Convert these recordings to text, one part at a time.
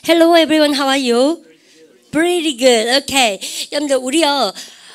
Hello everyone, how are you? Pretty good. Okay. 여러분들 우리요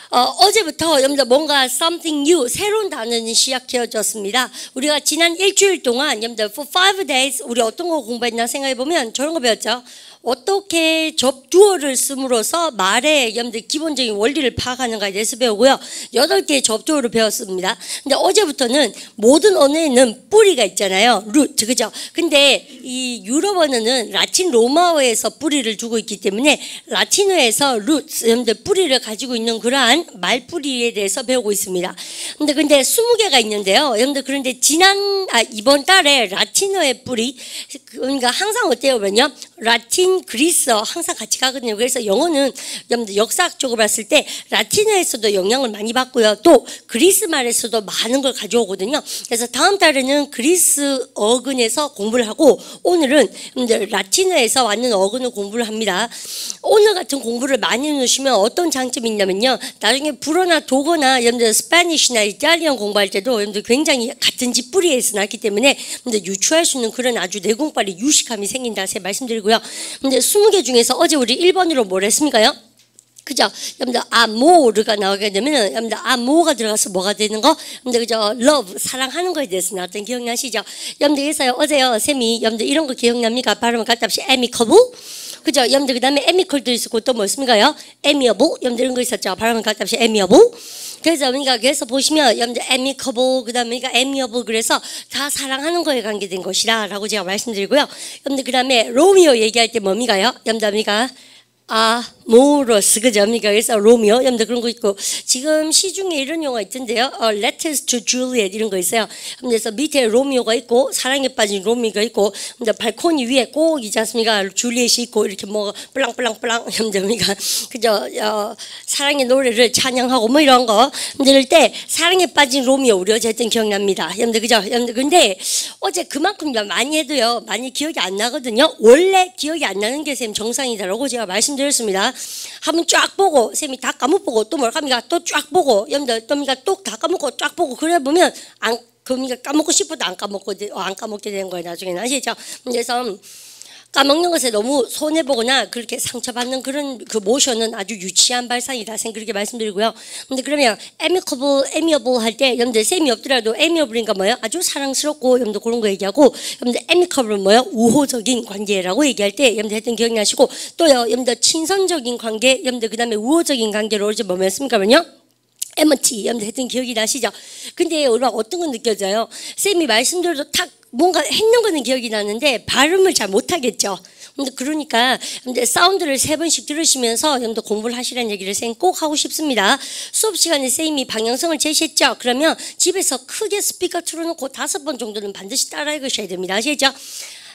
어제부터 여러분들 뭔가 something new 새로운 단어는 시작되어졌습니다. 우리가 지난 일주일 동안 여러분들 for 5 days 우리 어떤 거 공부했나 생각해 보면 저런 거 배웠죠. 어떻게 접두어를 씀으로써 말의 여러분들 기본적인 원리를 파악하는가에 대해서 배우고요. 8개의 접두어를 배웠습니다. 근데 어제부터는 모든 언어에는 뿌리가 있잖아요. 루트, 그죠? 근데 이 유럽 언어는 라틴 로마어에서 뿌리를 두고 있기 때문에 라틴어에서 루트, 여러분들 뿌리를 가지고 있는 그러한 말뿌리에 대해서 배우고 있습니다. 근데 20개가 있는데요. 여러분들 그런데 이번 달에 라틴어의 뿌리, 그러니까 항상 어때요? 그러면요. 라틴, 그리스어 항상 같이 가거든요. 그래서 영어는 여러분들 역사학적으로 봤을 때 라틴어에서도 영향을 많이 받고요. 또 그리스 말에서도 많은 걸 가져오거든요. 그래서 다음 달에는 그리스 어근에서 공부를 하고 오늘은 여러분들 라틴어에서 왔는 어근을 공부를 합니다. 오늘 같은 공부를 많이 해놓으시면 어떤 장점이 있냐면요. 나중에 불어나 독어나 여러분들 스페니쉬나 이탈리안 공부할 때도 여러분들 굉장히 같은 집 뿌리에서 났기 때문에 여러분들 유추할 수 있는 그런 아주 내공빨이 유식함이 생긴다 제가 말씀드리고요. 근데 20개 중에서 어제 우리 1번으로 뭘 했습니까요? 그죠? 여러분들 아모르가 나오게 되면은 여러분들 아모가 들어가서 뭐가 되는 거? 여러분들 그죠? love 사랑하는 거에 대해서 나왔던 기억나시죠? 여러분들 그래서요 어제요 쌤이 여러분들 이런 거 기억납니까? 발음을 갖다 없이 amicable 그죠? 여러분들 그 다음에 amical도 있었고 또 뭐였습니까요? amiable 여러분들 이런 거 있었죠? 발음을 갖다 없이 amiable 그래서 보시면 여러분들 amicable 그 다음에 amiable 그래서 다 사랑하는 거에 관계된 것이라 라고 제가 말씀드리고요. 여러분들 그 다음에 로미오 얘기할 때 뭡니까요? 여러분들 모러스 그죠? 그래서 로미오 여러분들 그런 거 있고 지금 시중에 이런 영화 있던데요. Letters to Juliet 이런 거 있어요. 그래서 밑에 로미오가 있고 사랑에 빠진 로미오가 있고 근데 발코니 위에 꼭 있지 않습니까? 줄리엣이 있고 이렇게 뭐 플랑플랑플랑 여러분들 그죠? 사랑의 노래를 찬양하고 뭐 이런 거 이럴 때 사랑에 빠진 로미오 우리 어제 했던 기억납니다. 여러분들 그죠? 여러분들 근데 어제 그만큼 많이 해도요 많이 기억이 안 나거든요. 원래 기억이 안 나는 게 쌤 정상이다라고 제가 말씀드렸습니다. 한번 쫙 보고 쌤이 다 까먹고 또 뭘 합니까? 또 쫙 보고 여러분들 또 다 까먹고 쫙 보고 그래 보면 그러니까 까먹고 싶어도 안 까먹게 되는 거예요. 나중에는 아시죠? 그래서 까먹는 것에 너무 손해보거나 그렇게 상처받는 그런 그 모션은 아주 유치한 발상이다. 쌤 그렇게 말씀드리고요. 근데 그러면 amiable 할 때 여러분들 쌤이 없더라도 amicable인가 뭐예요? 아주 사랑스럽고 여러분들 그런 거 얘기하고 여러분들 amicable은 뭐예요? 우호적인 관계라고 얘기할 때 여러분들 했던 기억이 나시고 또요 여러분들 친선적인 관계 여러분들 그 다음에 우호적인 관계로 이제 뭐였습니까요? 에머티 여러분들 했던 기억이 나시죠? 근데 우리가 어떤 건 느껴져요? 쌤이 말씀드려도 탁 뭔가 했는 거는 기억이 나는데 발음을 잘 못하겠죠. 근데 그러니까 사운드를 3번씩 들으시면서 여러분들 공부를 하시라는 얘기를 쌤 꼭 하고 싶습니다. 수업 시간에 쌤이 방향성을 제시했죠. 그러면 집에서 크게 스피커 틀어놓고 5번 정도는 반드시 따라 읽으셔야 됩니다. 아시죠?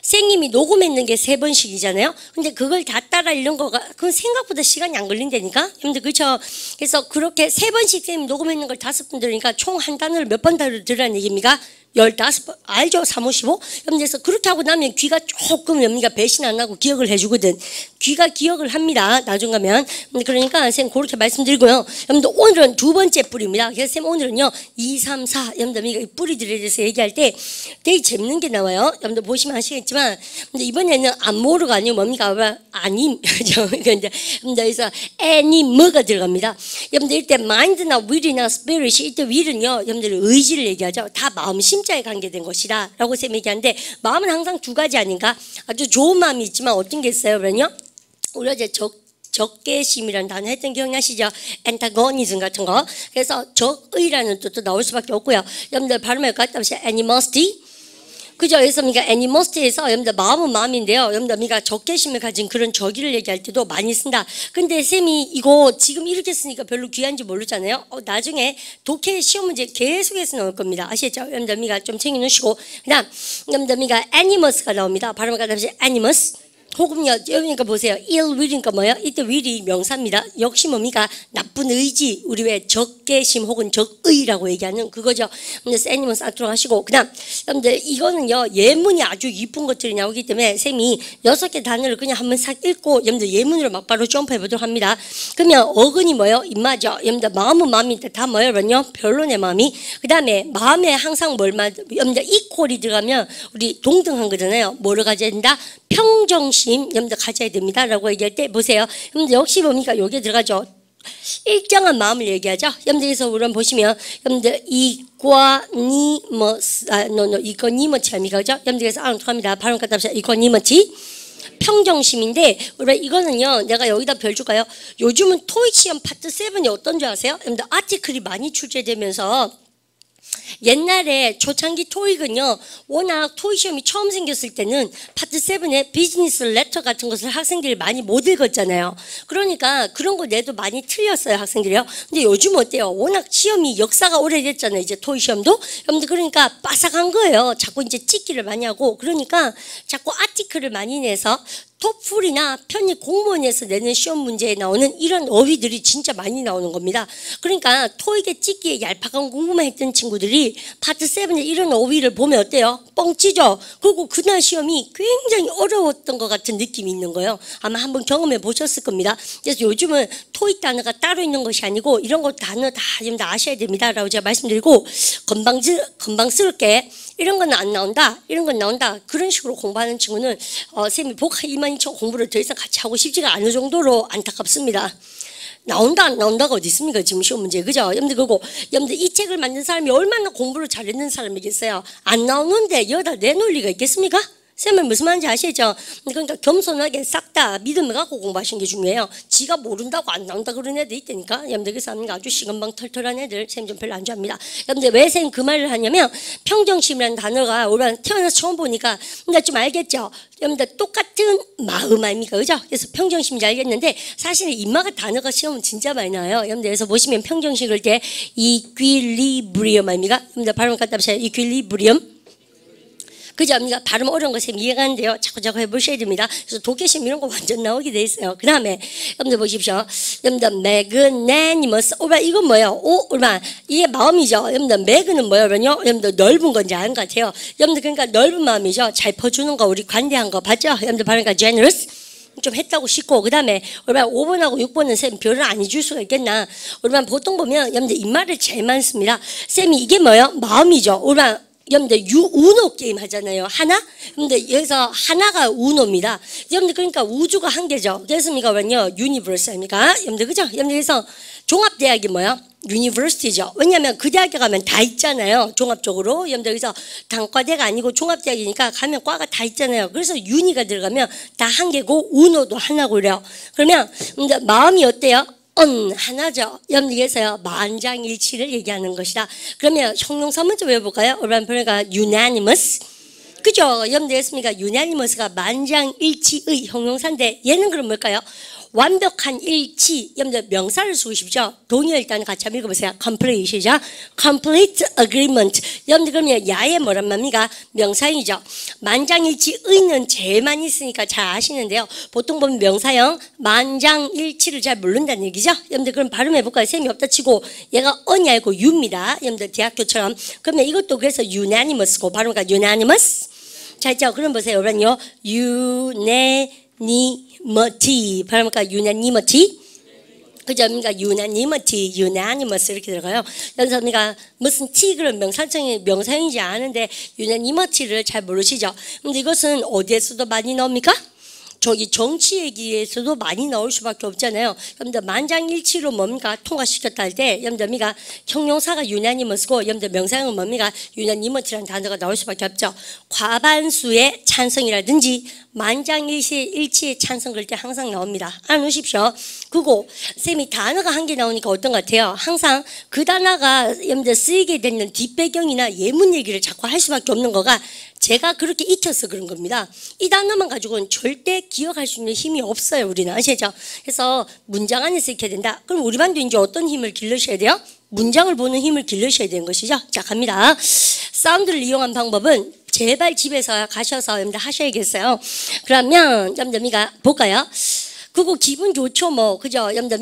선생님이 녹음했는 게 3번씩이잖아요. 근데 그걸 다 따라 읽는 거가 그건 생각보다 시간이 안 걸린다니까. 여러분들 그렇죠? 그래서 그렇게 3번씩 선생님이 녹음했는 걸 5번 들으니까 총 한 단어를 몇 번 들으라는 얘기입니까? 15번 알죠? 355 그래서 그렇게 하고 나면 귀가 조금 여기가 배신 안 하고 기억을 해주거든. 귀가 기억을 합니다. 나중 가면. 그러니까 선생님 그렇게 말씀드리고요. 여러분들 오늘은 2번째 뿌리입니다. 그래서 선생님 오늘은요 2, 3, 4 여러분들 이 뿌리들에 대해서 얘기할 때 되게 재밌는 게 나와요. 여러분들 보시면 아시겠지만 근데 이번에는 안모르가 아니고 뭡니까? 아님 그죠? 그래서 애니머가 들어갑니다. 여러분들 이때 mind나 will이나 spirit이 이때 will은요 여러분들 의지를 얘기하죠. 다 마음심 자에 관계된 것이다 라고 쌤이 얘기하는데 마음은 항상 2가지 아닌가? 아주 좋은 마음이 있지만 어떤 게 있어요? 그러면요 우리 어제 적개심이라는 단어 했던 기억나시죠? antagonism 같은 거 그래서 적의라는 뜻도 나올 수밖에 없고요. 여러분들 발음을 갖다 보시 animosity 그죠? 그래서 애니머스티에서 여러분들 마음은 마음인데요. 여러분들 적개심을 가진 그런 저기를 얘기할 때도 많이 쓴다. 근데 쌤이 이거 지금 이렇게 쓰니까 별로 귀한지 모르잖아요. 나중에 독해 시험 문제 계속해서 나올 겁니다. 아시겠죠? 여러분들 좀 챙겨놓으시고 그다음 여러분들 애니머스가 나옵니다. 발음을 갖다 보시 animus 혹은요, 여러분니까 보세요. ill will이니까 뭐예요? 이때 will이 명사입니다. 역시 뭡니까? 나쁜 의지, 우리 왜 적개심 혹은 적의라고 얘기하는 그거죠. 그래서 애니먼 싹 들어가시고, 그 다음, 여러분들, 이거는요, 예문이 아주 이쁜 것들이 나오기 때문에 쌤이 6개 단어를 그냥 한번 싹 읽고, 여러분들 예문으로 막 바로 점프해 보도록 합니다. 그러면 어근이 뭐예요? 입마죠. 여러분들, 마음은 마음인데 다 뭐예요? 그러면요? 별로 내 마음이. 그 다음에, 마음에 항상 여러분들, equal이 들어가면 우리 동등한 거잖아요. 뭐를 가져야 된다? 평정심 여러분들 가져야 됩니다라고 얘기할 때 보세요. 여러분들 역시 뭡니까? 여기에 들어가죠. 일정한 마음을 얘기하죠. 여러분들께서 우선 보시면 여러분들 이과니머스 이과니머치 아닙니까? 그죠? 여러분들께서 합니다. 발음 갖다 보세요. 이과니머치 평정심인데 이거는요. 내가 여기다 별 줄까요? 요즘은 토익 시험 파트 7이 어떤 줄 아세요? 여러분들 아티클이 많이 출제되면서 옛날에 초창기 토익은요, 워낙 토익 시험이 처음 생겼을 때는 파트 7에 비즈니스 레터 같은 것을 학생들이 많이 못 읽었잖아요. 그러니까 그런 거 내도 많이 틀렸어요, 학생들이요. 근데 요즘 어때요? 워낙 시험이 역사가 오래됐잖아요, 이제 토익 시험도. 여러분들 그러니까 빠삭한 거예요. 자꾸 이제 찍기를 많이 하고, 그러니까 자꾸 아티클을 많이 내서 토플이나 편입 공무원에서 내는 시험 문제에 나오는 이런 어휘들이 진짜 많이 나오는 겁니다. 그러니까 토익에 찍기에 얄팍한 공부만 했던 친구들이 파트 7에 이런 어휘를 보면 어때요? 뻥치죠? 그리고 그날 시험이 굉장히 어려웠던 것 같은 느낌이 있는 거예요. 아마 한번 경험해 보셨을 겁니다. 그래서 요즘은 토익 단어가 따로 있는 것이 아니고 이런 거 단어 다 아셔야 됩니다 라고 제가 말씀드리고, 건방스럽게 이런 건 안 나온다, 이런 건 나온다, 그런 식으로 공부하는 친구는 쌤이 복학 2만2천 공부를 더 이상 같이 하고 싶지가 않을 정도로 안타깝습니다. 나온다 안 나온다가 어디 있습니까? 지금 시험 문제, 그죠? 여러분들 그거 여러분들 이 책을 만든 사람이 얼마나 공부를 잘했는 사람이겠어요? 안 나오는데 여기다 내놓을 리가 있겠습니까? 쌤은 무슨 말인지 아시죠? 그러니까 겸손하게 싹 다 믿음을 갖고 공부하시는 게 중요해요. 지가 모른다고 안 나온다 그런 애들 있다니까. 여러분들 그 사람이 아주 시건방 털털한 애들 쌤 좀 별로 안 좋아합니다. 여러분들 왜 쌤 그 말을 하냐면, 평정심이라는 단어가 우리가 태어나서 처음 보니까 그러니까 좀 알겠죠? 여러분들 똑같은 마음 아닙니까? 그죠? 그래서 평정심인지 알겠는데 사실은 이마가 단어가 시험은 진짜 많이 나와요. 여러분들 그래서 보시면 평정심 그럴 때 이퀴리브리엄 아닙니까? 여러분들 발음 갖다 보세요. 이퀴리브리엄. 그죠? 발음 어려운 거 쌤 이해가 안 돼요. 자꾸 해보셔야 됩니다. 그래서 독해시험 이런 거 완전 나오게 돼 있어요. 그 다음에 여러분들 보십시오. 여러분들 매그네니머스. 이건 뭐예요? 이게 마음이죠. 여러분들 매그는 뭐예요? 여러분들 넓은 건지 아는 것 같아요. 여러분들 그러니까 넓은 마음이죠. 잘 퍼주는 거, 우리 관대한 거 봤죠? 여러분들 그러니까 generous. 좀 했다고 싶고, 그 다음에 우리가 5번하고 6번은 쌤 별을 안 해줄 수가 있겠나? 우리가 보통 보면 여러분들 입말을 제일 많습니다. 쌤이 이게 뭐예요? 마음이죠. 우리가 여러분들 우노 게임 하잖아요. 하나? 근데 여기서 하나가 우노입니다. 여러분들 그러니까 우주가 한 개죠. 그래서 뭐냐? 유니버설입니까? 여러분들 그죠? 여러분들 그래서 종합대학이 뭐야? 유니버시티죠. 왜냐하면 그 대학에 가면 다 있잖아요. 종합적으로. 여러분들 그래서 단과대가 아니고 종합대학이니까 가면 과가 다 있잖아요. 그래서 유니가 들어가면 다 한 개고 우노도 하나고 그래요. 그러면 마음이 어때요? 하나죠. 여러분들께서요, 만장일치를 얘기하는 것이다. 그러면 형용사 먼저 외워볼까요? 그러니까 unanimous. 그죠? 여러분들 했습니까? unanimous가 만장일치의 형용사인데 얘는 그럼 뭘까요? 완벽한 일치. 여러분들 명사를 쓰고 싶죠? 동의어 일단 같이 한번 읽어보세요. complete이죠. complete agreement. 여러분들 그러면 야의 뭐란 말입니까? 명사이죠. 만장일치의는 제일 많이 쓰니까 잘 아시는데요. 보통 보면 명사형 만장일치를 잘 모른다는 얘기죠. 여러분들 그럼 발음해볼까요? 셈이 없다 치고 얘가 언이 아니고 유입니다. 여러분들 대학교처럼. 그러면 이것도 그래서 unanimous고 발음가 unanimous. 자, 있죠? 그럼 보세요. 여러분요. unanimity. 발음가 unanimity. 그죠? 그러니까 unanimity, unanimous 이렇게 들어가요. 여기서 그러니까 무슨 t 그런 명사형인지 아는데 unanimity를 잘 모르시죠? 근데 이것은 어디에서도 많이 나옵니까? 저기 정치 얘기에서도 많이 나올 수밖에 없잖아요. 여러분들 만장일치로 뭡니까? 통과시켰다 할 때 여러분들 형용사가 unanimous고 여러분들 명사형은 뭡니까? unanimity라는 단어가 나올 수밖에 없죠. 과반수의 찬성이라든지 만장일치의 찬성 그럴 때 항상 나옵니다. 알아놓으십시오. 그리고 쌤이 단어가 한 개 나오니까 어떤 것 같아요? 항상 그 단어가 여러분들 쓰이게 되는 뒷배경이나 예문 얘기를 자꾸 할 수밖에 없는 거가 제가 그렇게 익혀서 그런 겁니다. 이 단어만 가지고는 절대 기억할 수 있는 힘이 없어요. 우리는 아시죠? 그래서 문장 안에서 익혀야 된다. 그럼 우리 반도 이제 어떤 힘을 길러셔야 돼요? 문장을 보는 힘을 길러셔야 되는 것이죠. 자, 갑니다. 사운드를 이용한 방법은 제발 집에서 가셔서 여러분들 하셔야겠어요. 그러면 여러분들 볼까요? 그거 기분 좋죠, 뭐. 그죠? 여러분들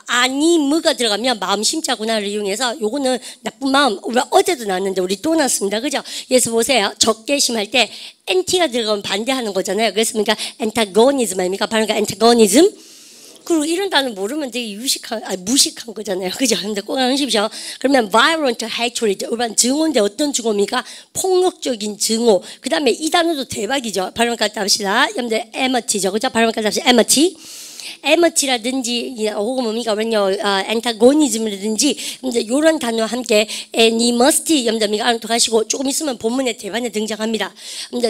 아니, 뭐가 들어가면 마음 심자구나를 이용해서 요거는 나쁜 마음. 우리가 어제도 나왔는데 우리 또 나왔습니다. 그죠? 그래서 보세요. 적개심할 때 anti가 들어가면 반대하는 거잖아요. 그래서 antagonism 아닙니까? 바로 antagonism. 그리고 이런 단어 모르면 되게 무식한 거잖아요. 그죠? 근데 꼭 아시십시오. 그러면 violent hatred, 일반 증오인데 어떤 증오입니까? 폭력적인 증오. 그 다음에 이 단어도 대박이죠. 발음 갖다 합시다. 여러분들 enmity죠. 그죠? 발음 갖다 합시다. enmity. enmity라든지 혹은 뭡니까? antagonism이라든지 이런 단어와 함께 animosity 여러분들 알아두시고 조금 있으면 본문에 대반에 등장합니다.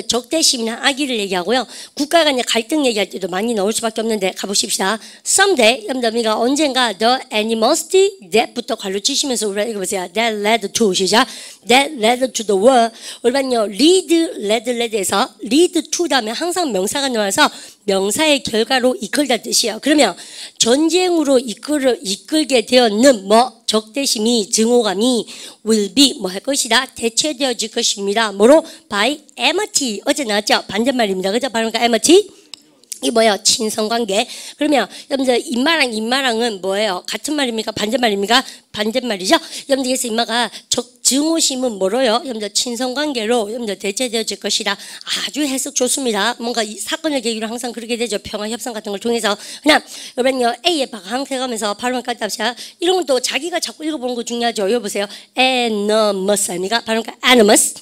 적대심이나 악의를 얘기하고요. 국가 간의 갈등 얘기할 때도 많이 나올 수밖에 없는데 가보십시다. Someday 여러분들 언젠가 the animosity that부터 괄호 치시면서 우리가 읽어보세요. That led to 시작. That led to the war. 우리는요 lead에서 lead to 다음에 항상 명사가 나와서 명사의 결과로 이끌다 뜻이에요. 그러면 전쟁으로 이끌게 되었는 적대심이 증오감이 will be 할 것이다. 대체되어질 것입니다. 뭐로? by enmity. 어제 나왔죠? 반대말입니다. 그죠? 발음가 enmity. 이 뭐예요? 친선관계. 그러면 여러분들 인마랑은 뭐예요? 같은 말입니까? 반대말입니까? 반대말이죠. 여러분들 그래서 인마가 증오심은 뭐로요? 여러분들 친선관계로 여러분들 대체되어질 것이다. 아주 해석 좋습니다. 뭔가 이 사건을 계기로 항상 그렇게 되죠. 평화협상 같은 걸 통해서. 그냥 여러분요 A에 방황해가면서 발음을 갖다 합시다. 이런 건 또 자기가 자꾸 읽어보는 거 중요하죠. 여보세요. animus 아닙니까? 발음가 animus.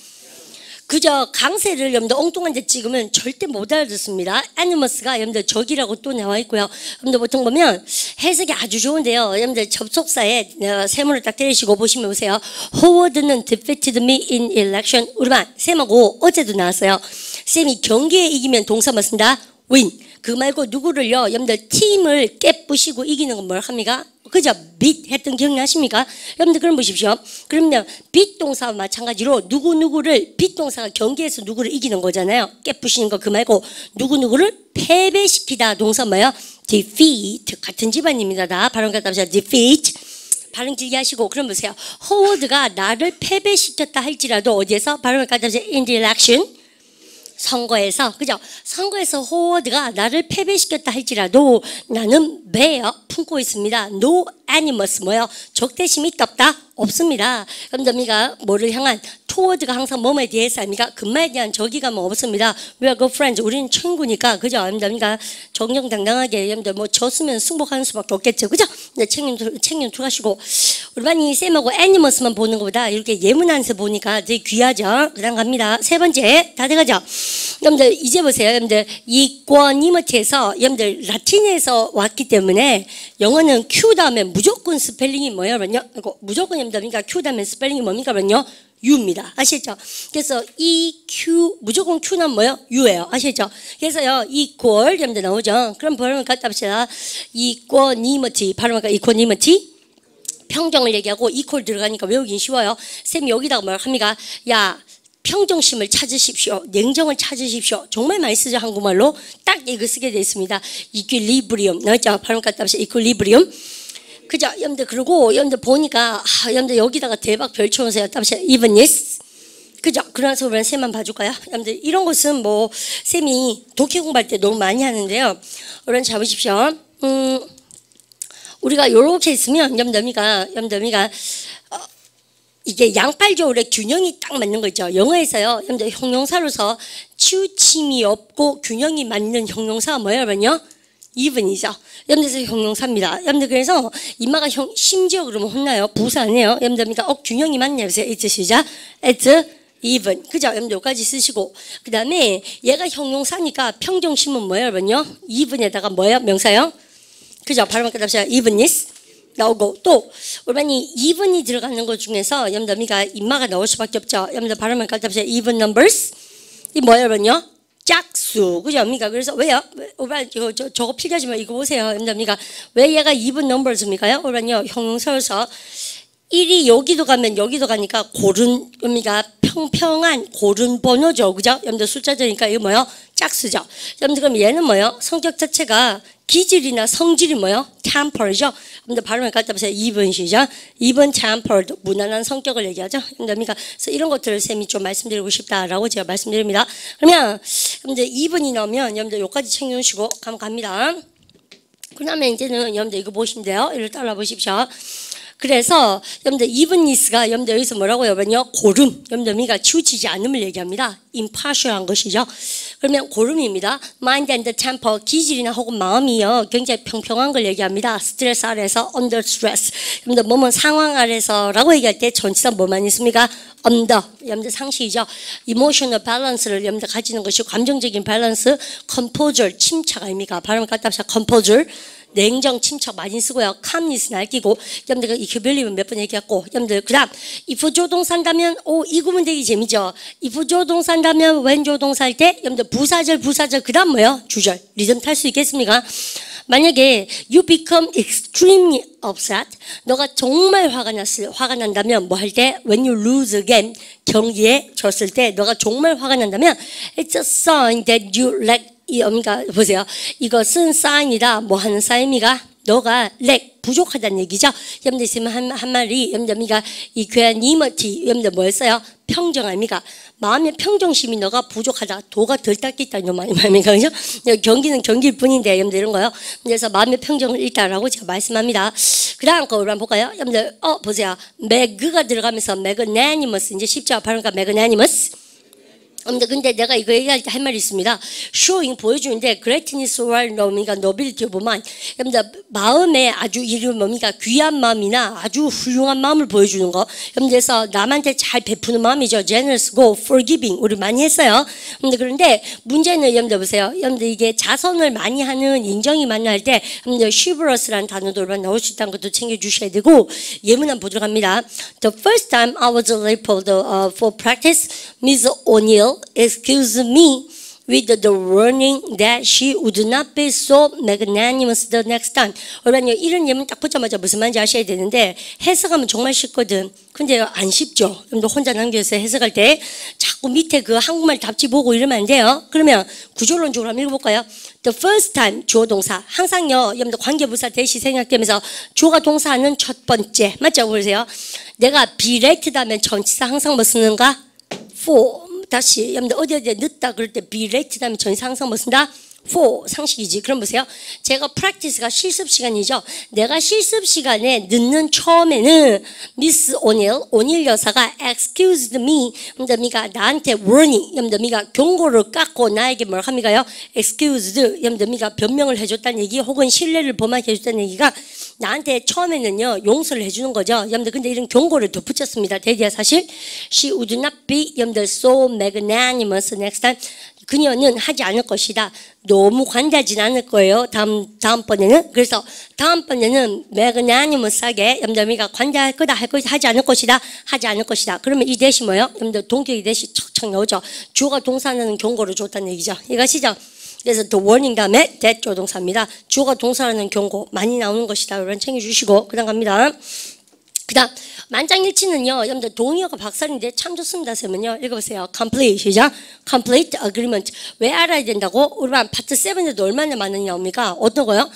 그저 강세를 여러분들 엉뚱한 데 찍으면 절대 못 알아듣습니다. 애니머스가 여러분들 적이라고 또 나와 있고요. 여러분들 보통 보면 해석이 아주 좋은데요. 여러분들 접속사에 세모를 딱 때리시고 보시면 보세요. 호워드는 defeated me in election. 우리만 쌤하고 어제도 나왔어요. 쌤이 경기에 이기면 동사 맞습니다. win. 그 말고 누구를요. 여러분들 팀을 깨부시고 이기는 건 뭘 합니까? 그죠? beat 했던 기억나십니까? 여러분들 그럼 보십시오. 그러면 beat 동사와 마찬가지로 누구누구를 beat 동사가 경기에서 누구를 이기는 거잖아요. 깨부시는 거 그 말고 누구누구를 패배시키다 동사 뭐예요? defeat. 같은 집안입니다. 다 발음 갖다 합시다. defeat. 발음 길게 하시고 그럼 보세요. 호워드가 나를 패배시켰다 할지라도 어디에서 발음을 갖다 합시다. in the election. 선거에서 그죠? 선거에서 호워드가 나를 패배시켰다 할지라도 나는 매여 품고 있습니다. No animus 뭐요? 적대심이 있다 없다? 없습니다. 그럼 너희가 뭐를 향한 towards가 항상 뭐에 대해서 아닙니까? 금마에 대한 적이가 없습니다. We are good friends. 우리는 친구니까 그죠? 너희가 정정당당하게 여러분들 졌으면 승복하는 수밖에 없겠죠. 그죠? 책임 들어가시고 우리 반이 쌤하고 animus만 보는 것보다 이렇게 예문안서 보니까 되게 귀하죠. 그다음 갑니다. 세 번째 다 돼가죠? 여러분들 이제 보세요. 여러분들 이quanimity에서 여러분들 라틴에서 왔기 때문에 영어는 Q 다음에 무조건 스펠링이 뭐예요? 무조건 여러분들 Q 다음에 스펠링이 뭡니까? U입니다. 아시죠? 그래서 EQ 무조건 Q는 뭐예요? U예요. 아시죠? 그래서요 equal 여러분들 나오죠? 그럼 발음을 갖다 합시다. equanimity 발음할까? equanimity 평정을 얘기하고 equal 들어가니까 외우긴 쉬워요. 쌤이 여기다가 뭘 합니까? 야 평정심을 찾으십시오. 냉정을 찾으십시오. 정말 많이 쓰죠. 한국말로. 딱 이거 쓰게 되어 있습니다. equilibrium 나왔죠? 발음 갖다 합시다. equilibrium 그죠? 여러분들 그러고 여러분들 보니까 여러분들 여기다가 대박 별 쳐놓으세요. 답시다. evenness 그죠? 그러면서 우리는 쌤만 봐줄까요? 여러분들 이런 것은 쌤이 독해 공부할 때 너무 많이 하는데요. 우리는 잡으십시오. 우리가 요렇게 있으면 여러분들미가 이게 양팔조울의 균형이 딱 맞는 거 있죠. 영어에서요. 여러분들 형용사로서 치우침이 없고 균형이 맞는 형용사가 뭐예요, 여러분요? even이죠. 여러분들 형용사입니다. 여러분들 그래서 이마가 심지어 그러면 혼나요. 부사 아니에요. 여러분들 균형이 맞냐 보세요. it's 시작. it's even. 그죠? 여러분들 여기까지 쓰시고 그 다음에 얘가 형용사니까 평정심은 뭐예요, 여러분요? even에다가 뭐예요? 명사요? 그죠? 발음을 끝합시다. evenness 나오고 또 우리반이 even이 들어가는 것 중에서 여러분들 인마가 나올 수밖에 없죠. 여러분들 발음을 끝합시다. even numbers 이 뭐예요, 여러분요? 짝수 그죠? 그래서 왜요? 저거 필기하지 마. 이거 보세요. 여러분들 왜 얘가 even numbers입니까요? 우리반요 형용사여서 1이 여기도 가면 여기도 가니까 고른 평평한 고른 번호죠. 그죠? 여러분들 숫자들이니까 이거 뭐요? 짝수죠. 여러분들 그럼 얘는 뭐요? 성격 자체가 기질이나 성질이 뭐요? temper죠. 여러분들 발음을 갖다 보세요. even이죠. even tempered 무난한 성격을 얘기하죠. 여러분들 그래서 이런 것들을 쌤이 좀 말씀드리고 싶다라고 제가 말씀드립니다. 그러면 여러분들 even이 나오면 여러분들 여기까지 챙겨주시고 가면 갑니다. 그 다음에 이제는 여러분들 이거 보시면 돼요. 이를 따라 보십시오. 그래서 여러분들 evenness가 여러분들 여기서 뭐라고 여러분요? 고름. 여러분들 미가 치우치지 않음을 얘기합니다. impartial한 것이죠. 그러면 고름입니다. mind and temper, 기질이나 혹은 마음이요. 굉장히 평평한 걸 얘기합니다. 스트레스 아래서 under stress. 여러분들 뭐뭐 상황 아래서라고 얘기할 때 전치사 뭐만 있습니까? under. 여러분들 상식이죠. emotional balance를 여러분들 가지는 것이 감정적인 밸런스, composure, 침착 아닙니까? 발음 갖다 합시다. composure. 냉정, 침착 많이 쓰고요. calmness 날뛰고 여러분들 equilibrium 몇 번 얘기했고 여러분들 그 다음 if 조동사한다면 이 구문 되게 재미죠. if 조동사한다면 when 조동사 할 때 여러분들 부사절 그 다음 뭐예요? 주절. 리듬 탈 수 있겠습니까? 만약에 you become extremely upset 너가 정말 화가 난다면 뭐 할 때 when you lose a game 경기에 졌을 때 너가 정말 화가 난다면 it's a sign that you lack 그러니까 보세요. 이것은 사인이다. 뭐 하는 사인이가 너가 부족하다는 얘기죠. 여러분들 있으면 한 말이 여러분들 이 equanimity 여러분들 뭐였어요? 평정 아닙니까? 마음의 평정심이 너가 부족하다. 도가 덜 닦겠다. 이 말입니까? 그죠? 경기는 경기일 뿐인데 여러분들 이런 거요. 그래서 마음의 평정을 잃다라고 제가 말씀합니다. 그 다음 거 우리 한번 볼까요? 여러분들 보세요. 매그가 들어가면서 magnanimous 이제 쉽죠? 발음가 magnanimous. 근데 내가 이거 얘기할 때 할 말이 있습니다. showing 보여주는데 greatness or 뭡니까 nobility 보면 여러분들 마음에 아주 이름 뭡니까 귀한 마음이나 아주 훌륭한 마음을 보여주는 거. 여러분들에서 남한테 잘 베푸는 마음이죠. generous, go, forgiving 우리 많이 했어요. 그런데 문제는 여러분들 보세요. 여러분들 이게 자선을 많이 하는 인정이 만날 때 여러분들 chivalrous라는 단어도 나올 수 있다는 것도 챙겨주셔야 되고 예문 한번 보도록 합니다. The first time I was labeled for practice, Ms. O'Neill excuse me with the warning that she would not be so magnanimous the next time. 여러분 이런 예문 딱 보자마자 무슨 말인지 아셔야 되는데 해석하면 정말 쉽거든. 근데 안 쉽죠. 여러분들 혼자 남겨서 해석할 때 자꾸 밑에 그 한국말 답지 보고 이러면 안 돼요. 그러면 구조론적으로 한번 읽어볼까요? The first time 주어 동사 항상요. 여러분들 관계부사 대시 생략되면서 주어가 동사하는 첫 번째 맞죠? 보세요. 내가 be late다면 전치사 항상 뭐 쓰는가? for 다시 여러분들 어디에 늦다 그럴 때 be late 다음에 전치사 항상 뭐 쓴다? for 상식이지. 그럼 보세요. 제가 practice가 실습 시간이죠. 내가 실습 시간에 늦는 처음에는 미스 오닐 여사가 excused me 여러분들 나한테 warning 여러분들 경고를 깎고 나에게 뭘 합니까요? excused 여러분들 변명을 해줬다는 얘기 혹은 신뢰를 범하게 해줬다는 얘기가 나한테 처음에는요 용서를 해주는 거죠. 여러분들 근데 이런 경고를 덧붙였습니다. 대디야 사실 she would not be 여러분들 so magnanimous next time 그녀는 하지 않을 것이다. 너무 관대하진 않을 거예요. 다음번에는. 그래서 다음번에는 magnanimous하게 여러분들 관대할 거다 하지 않을 것이다. 하지 않을 것이다. 그러면 이 대시 뭐예요? 여러분들 동격이 대시 척척 나오죠. 주어가 동사는 경고를 줬다는 얘기죠. 이것이죠. 그래서 the warning 다음에 that 조동사입니다. 주어가 동사라는 경고 많이 나오는 것이다. 여러분 챙겨주시고 그 다음 갑니다. 그 다음 만장일치는요. 여러분들 동의어가 박살인데 참 좋습니다. 쌤은요. 읽어보세요. complete 시작. complete agreement. 왜 알아야 된다고? 우리 반 파트 7에도 얼마나 많이 나옵니까? 어떤 거요?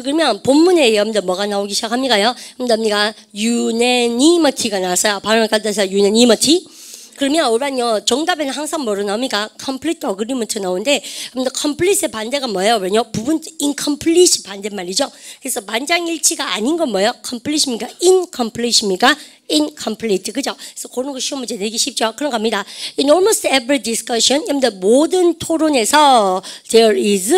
그러면 본문에 여러분들 뭐가 나오기 시작합니까요? 여러분들 unanimity가 나왔어요. 발음을 갖다 unanimity. 그러면 우리는요 정답에는 항상 뭐로 나옵니까? complete agreement 나오는데 여러분들 complete의 반대가 뭐예요? 왜냐 부분 incomplete 반대말이죠. 그래서 만장일치가 아닌 건 뭐예요? complete입니까? incomplete입니까? incomplete 그죠? 그래서 그런 거 시험 문제 내기 쉽죠. 그런 겁니다. In almost every discussion 여러분들 모든 토론에서 there is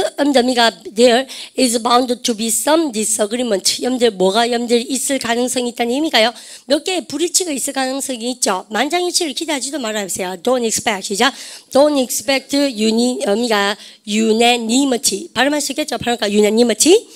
bound to be some disagreement 여러분들 뭐가 여러분들 있을 가능성이 있다는 의미가요. 몇 개의 불일치가 있을 가능성이 있죠. 만장일치를 기대하지도 말아주세요. Don't expect 시작. Don't expect unanimity 발음할 수 있겠죠. 발음가 unanimity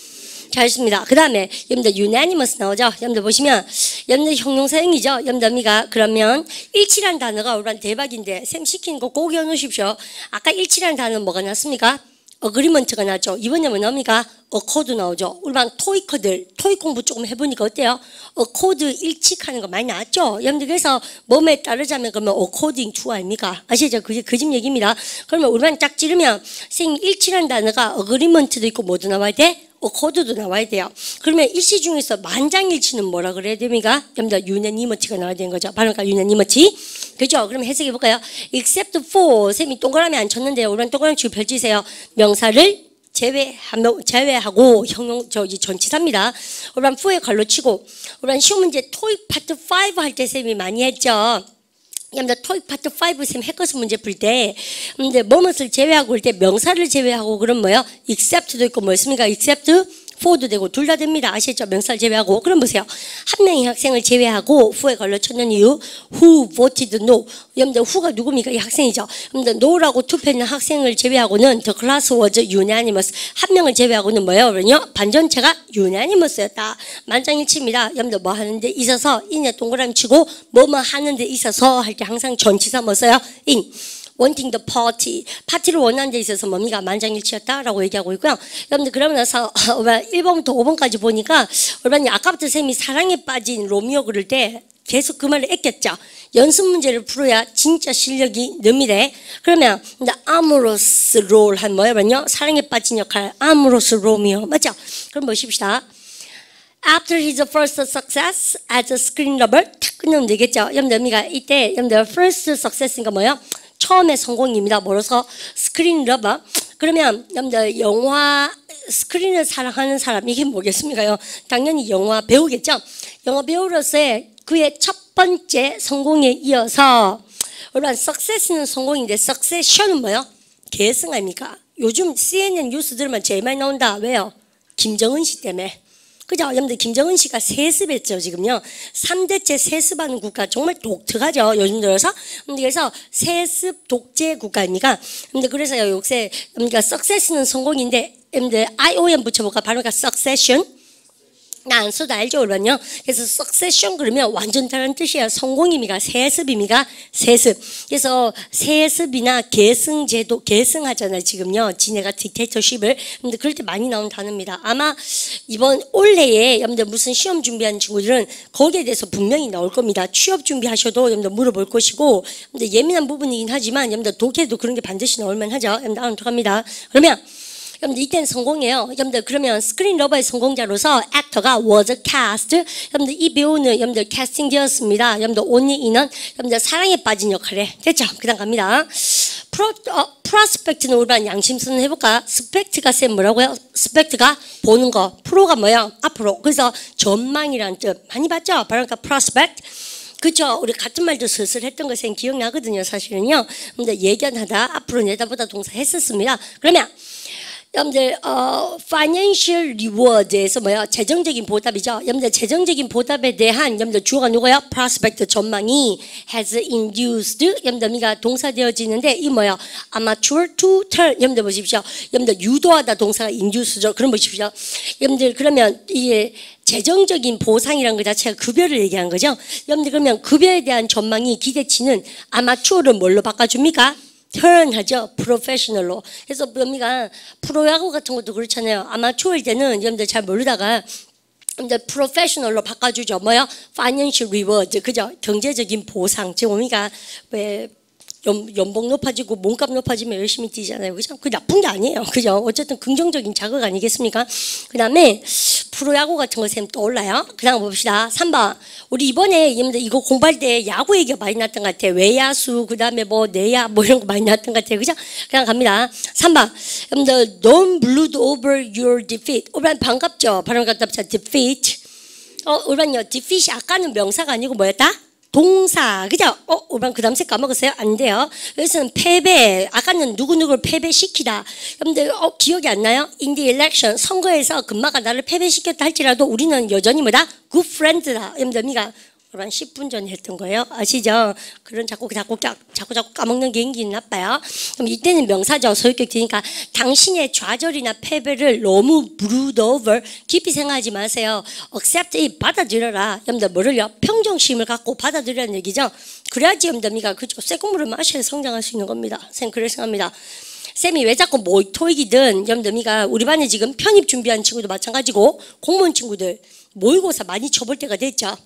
잘했습니다. 그 다음에 여러분들 unanimous 나오죠. 여러분들 보시면 여러분들 형용사형이죠. 여러분들 그러면 일치란 단어가 우리한 대박인데 쌤 시킨 거 꼭 외워놓으십시오. 아까 일치란 단어는 뭐가 났습니까? agreement가 나왔죠. 이번에 뭐 나옵니까? accord 나오죠. 우리 반 토익커들 토익 공부 조금 해보니까 어때요? accord 일치하는 거 많이 나왔죠. 여러분들 그래서 몸에 따르자면 그러면 according to 아닙니까? 아시죠? 그게 그 집 얘기입니다. 그러면 우리 반 짝 찌르면 쌤 일치란 단어가 agreement도 있고 뭐도 나와야 돼? accord도 나와야 돼요. 그러면 일치 중에서 만장일치는 뭐라 그래야 됩니까? 여러분들 unanimity가 나와야 되는 거죠. 발음가 unanimity. 그죠? 그럼 해석해 볼까요? except for 쌤이 동그라미 안 쳤는데요. 우리는 동그라미 치고 펼치세요. 명사를 제외하고 형용 저기 전치사입니다. 우리는 후에 갈로 치고 우리는 시험 문제 토익 파트 5 할 때 쌤이 많이 했죠. 여러분들 토익 파트 5 쌤 해커스 문제 풀 때 근데 뭐뭇을 제외하고 올 때 명사를 제외하고 그럼 뭐요? except도 있고 뭐였습니까? except for도 되고 둘 다 됩니다. 아시죠? 명사를 제외하고. 그럼 보세요. 한 명의 학생을 제외하고 후에 걸러 쳤는 이유 who voted no. 여러분들 who가 누굽니까? 이 학생이죠. 여러분들 no라고 투표했는 학생을 제외하고는 the class was unanimous. 한 명을 제외하고는 뭐예요? 그러면요. 반전체가 unanimous였다. 만장일치입니다. 여러분들 뭐 하는데 있어서 인에 동그라미 치고 뭐뭐 하는데 있어서 할 때 항상 전치사 뭐 써요? in. wanting the party. 파티를 원하는 데 있어서 뭡니까? 만장일치였다라고 얘기하고 있고요. 여러분들 그러고 나서 1번부터 5번까지 보니까 여러분이 아까부터 쌤이 사랑에 빠진 로미오 그럴 때 계속 그 말을 애꼈죠. 연습 문제를 풀어야 진짜 실력이 늡니다. 그러면 amorous role 한 뭐예요? 사랑에 빠진 역할 amorous 로미오 맞죠? 그럼 보십시다. After his first success as a screen lover 탁 끊으면 되겠죠. 여러분들 이때 여러분들 first success니까 뭐예요? 처음의 성공입니다. 뭐로서 스크린 러버. 그러면 여러분들 영화 스크린을 사랑하는 사람 이게 뭐겠습니까요? 당연히 영화 배우겠죠. 영화 배우로서의 그의 첫 번째 성공에 이어서 여러분 success는 성공인데 succession은 뭐예요? 계승 아닙니까? 요즘 CNN 뉴스 들으면 제일 많이 나온다. 왜요? 김정은 씨 때문에. 그죠? 여러분들 김정은 씨가 세습했죠 지금요. 3대째 세습하는 국가 정말 독특하죠 요즘 들어서. 그래서 세습 독재 국가입니까? 근데 그래서 요새 그러니까 success는 성공인데 여러분들 IOM 붙여볼까? 발음가 succession. 나 안 써도 알죠, 그러면요. 그래서 succession 그러면 완전 다른 뜻이에요. 성공입니까? 세습입니까? 세습. 그래서 세습이나 계승제도, 계승하잖아요, 지금요. 지네가 딕테이터십을. 근데 그럴 때 많이 나오는 단어입니다. 아마 이번 올해에 여러분들 무슨 시험 준비하는 친구들은 거기에 대해서 분명히 나올 겁니다. 취업 준비하셔도 여러분들 물어볼 것이고, 근데 예민한 부분이긴 하지만 여러분들 독해도 그런 게 반드시 나올 만하죠. 여러분들 들어갑니다. 그러면 여러분들 이때는 성공이에요. 여러분들 그러면 스크린 러버의 성공자로서 액터가 was cast. 여러분들 이 배우는 여러분들 캐스팅 되었습니다. 여러분들 only in은 여러분들 사랑에 빠진 역할에 됐죠? 그다음 갑니다. 프로스펙트는 우리가 양심선언 해볼까? 스펙트가 쌤 뭐라고요? 스펙트가 보는 거. 프로가 뭐야? 앞으로. 그래서 전망이라는 뜻 많이 봤죠? 그러니까 프로스펙트. 그렇죠. 우리 같은 말도 슬슬 했던 거 쌤 기억나거든요. 사실은요. 근데 예견하다 앞으로 내다보다 동사 했었습니다. 그러면 여러분들 financial reward에서 뭐야? 재정적인 보답이죠. 여러분들 재정적인 보답에 대한 여러분들 주어가 누구예요? prospect 전망이 has induced 여러분들 동사 되어지는데 이 뭐야? amateur to turn 여러분들 보십시오. 여러분들 유도하다 동사가 induce죠. 그럼 보십시오. 여러분들 그러면 이게 재정적인 보상이라는 것 자체가 급여를 얘기하는 거죠. 여러분들 그러면 급여에 대한 전망이 기대치는 아마추어를 뭘로 바꿔줍니까? 턴하죠. 프로페셔널로. 그래서 뭡니까? 프로야구 같은 것도 그렇잖아요. 아마추어일 때는 여러분들 잘 모르다가 여러분들 프로페셔널로 바꿔주죠. 뭐요? Financial reward. 그죠? 경제적인 보상. 지금 우리가 왜 연봉 높아지고 몸값 높아지면 열심히 뛰잖아요. 그죠? 그 나쁜 게 아니에요. 그죠? 어쨌든 긍정적인 자극 아니겠습니까? 그 다음에 프로야구 같은 거 쌤 떠올라요. 그 다음 봅시다. 3번. 우리 이번에 이거 공부할 때 야구 얘기가 많이 났던 것 같아요. 외야수, 그 다음에 뭐 내야 뭐 이런 거 많이 났던 것 같아요. 그죠? 그냥 갑니다. 3번. 여러분들 don't brood over your defeat. 오랜 반갑죠? 발음 갖다 붙여. defeat. 오랜요. defeat이 아까는 명사가 아니고 뭐였다? 동사, 그죠? 오늘 그 다음 색 까먹었어요? 안 돼요. 여기서는 패배, 아까는 누구누구를 패배시키다. 여러분들, 기억이 안 나요? In the election, 선거에서 금마가 나를 패배시켰다 할지라도 우리는 여전히 뭐다? Good friend다. 여러분들, 우리가 한 10분 전에 했던 거예요. 아시죠? 그런 자꾸 까먹는 개인기는 나빠요. 그럼 이때는 명사죠. 소유격 되니까 당신의 좌절이나 패배를 너무 brood over 깊이 생각하지 마세요. accept it 받아들여라. 여러분들 뭐를요? 평정심을 갖고 받아들이라는 얘기죠. 그래야지 여러분들 그죠? 새 공부를 마셔야 성장할 수 있는 겁니다. 쌤 그렇게 생각합니다. 쌤이 왜 자꾸 뭐 토익이든 여러분들 우리 반에 지금 편입 준비한 친구도 마찬가지고 공무원 친구들 모의고사 많이 쳐볼 때가 됐죠.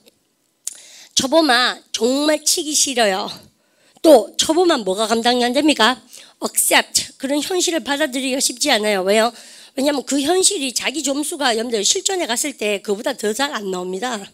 초보만 정말 치기 싫어요. 또 초보만 뭐가 감당이 안 됩니까? accept. 그런 현실을 받아들이기가 쉽지 않아요. 왜요? 왜냐하면 그 현실이 자기 점수가 여러분들 실전에 갔을 때 그보다 더 잘 안 나옵니다.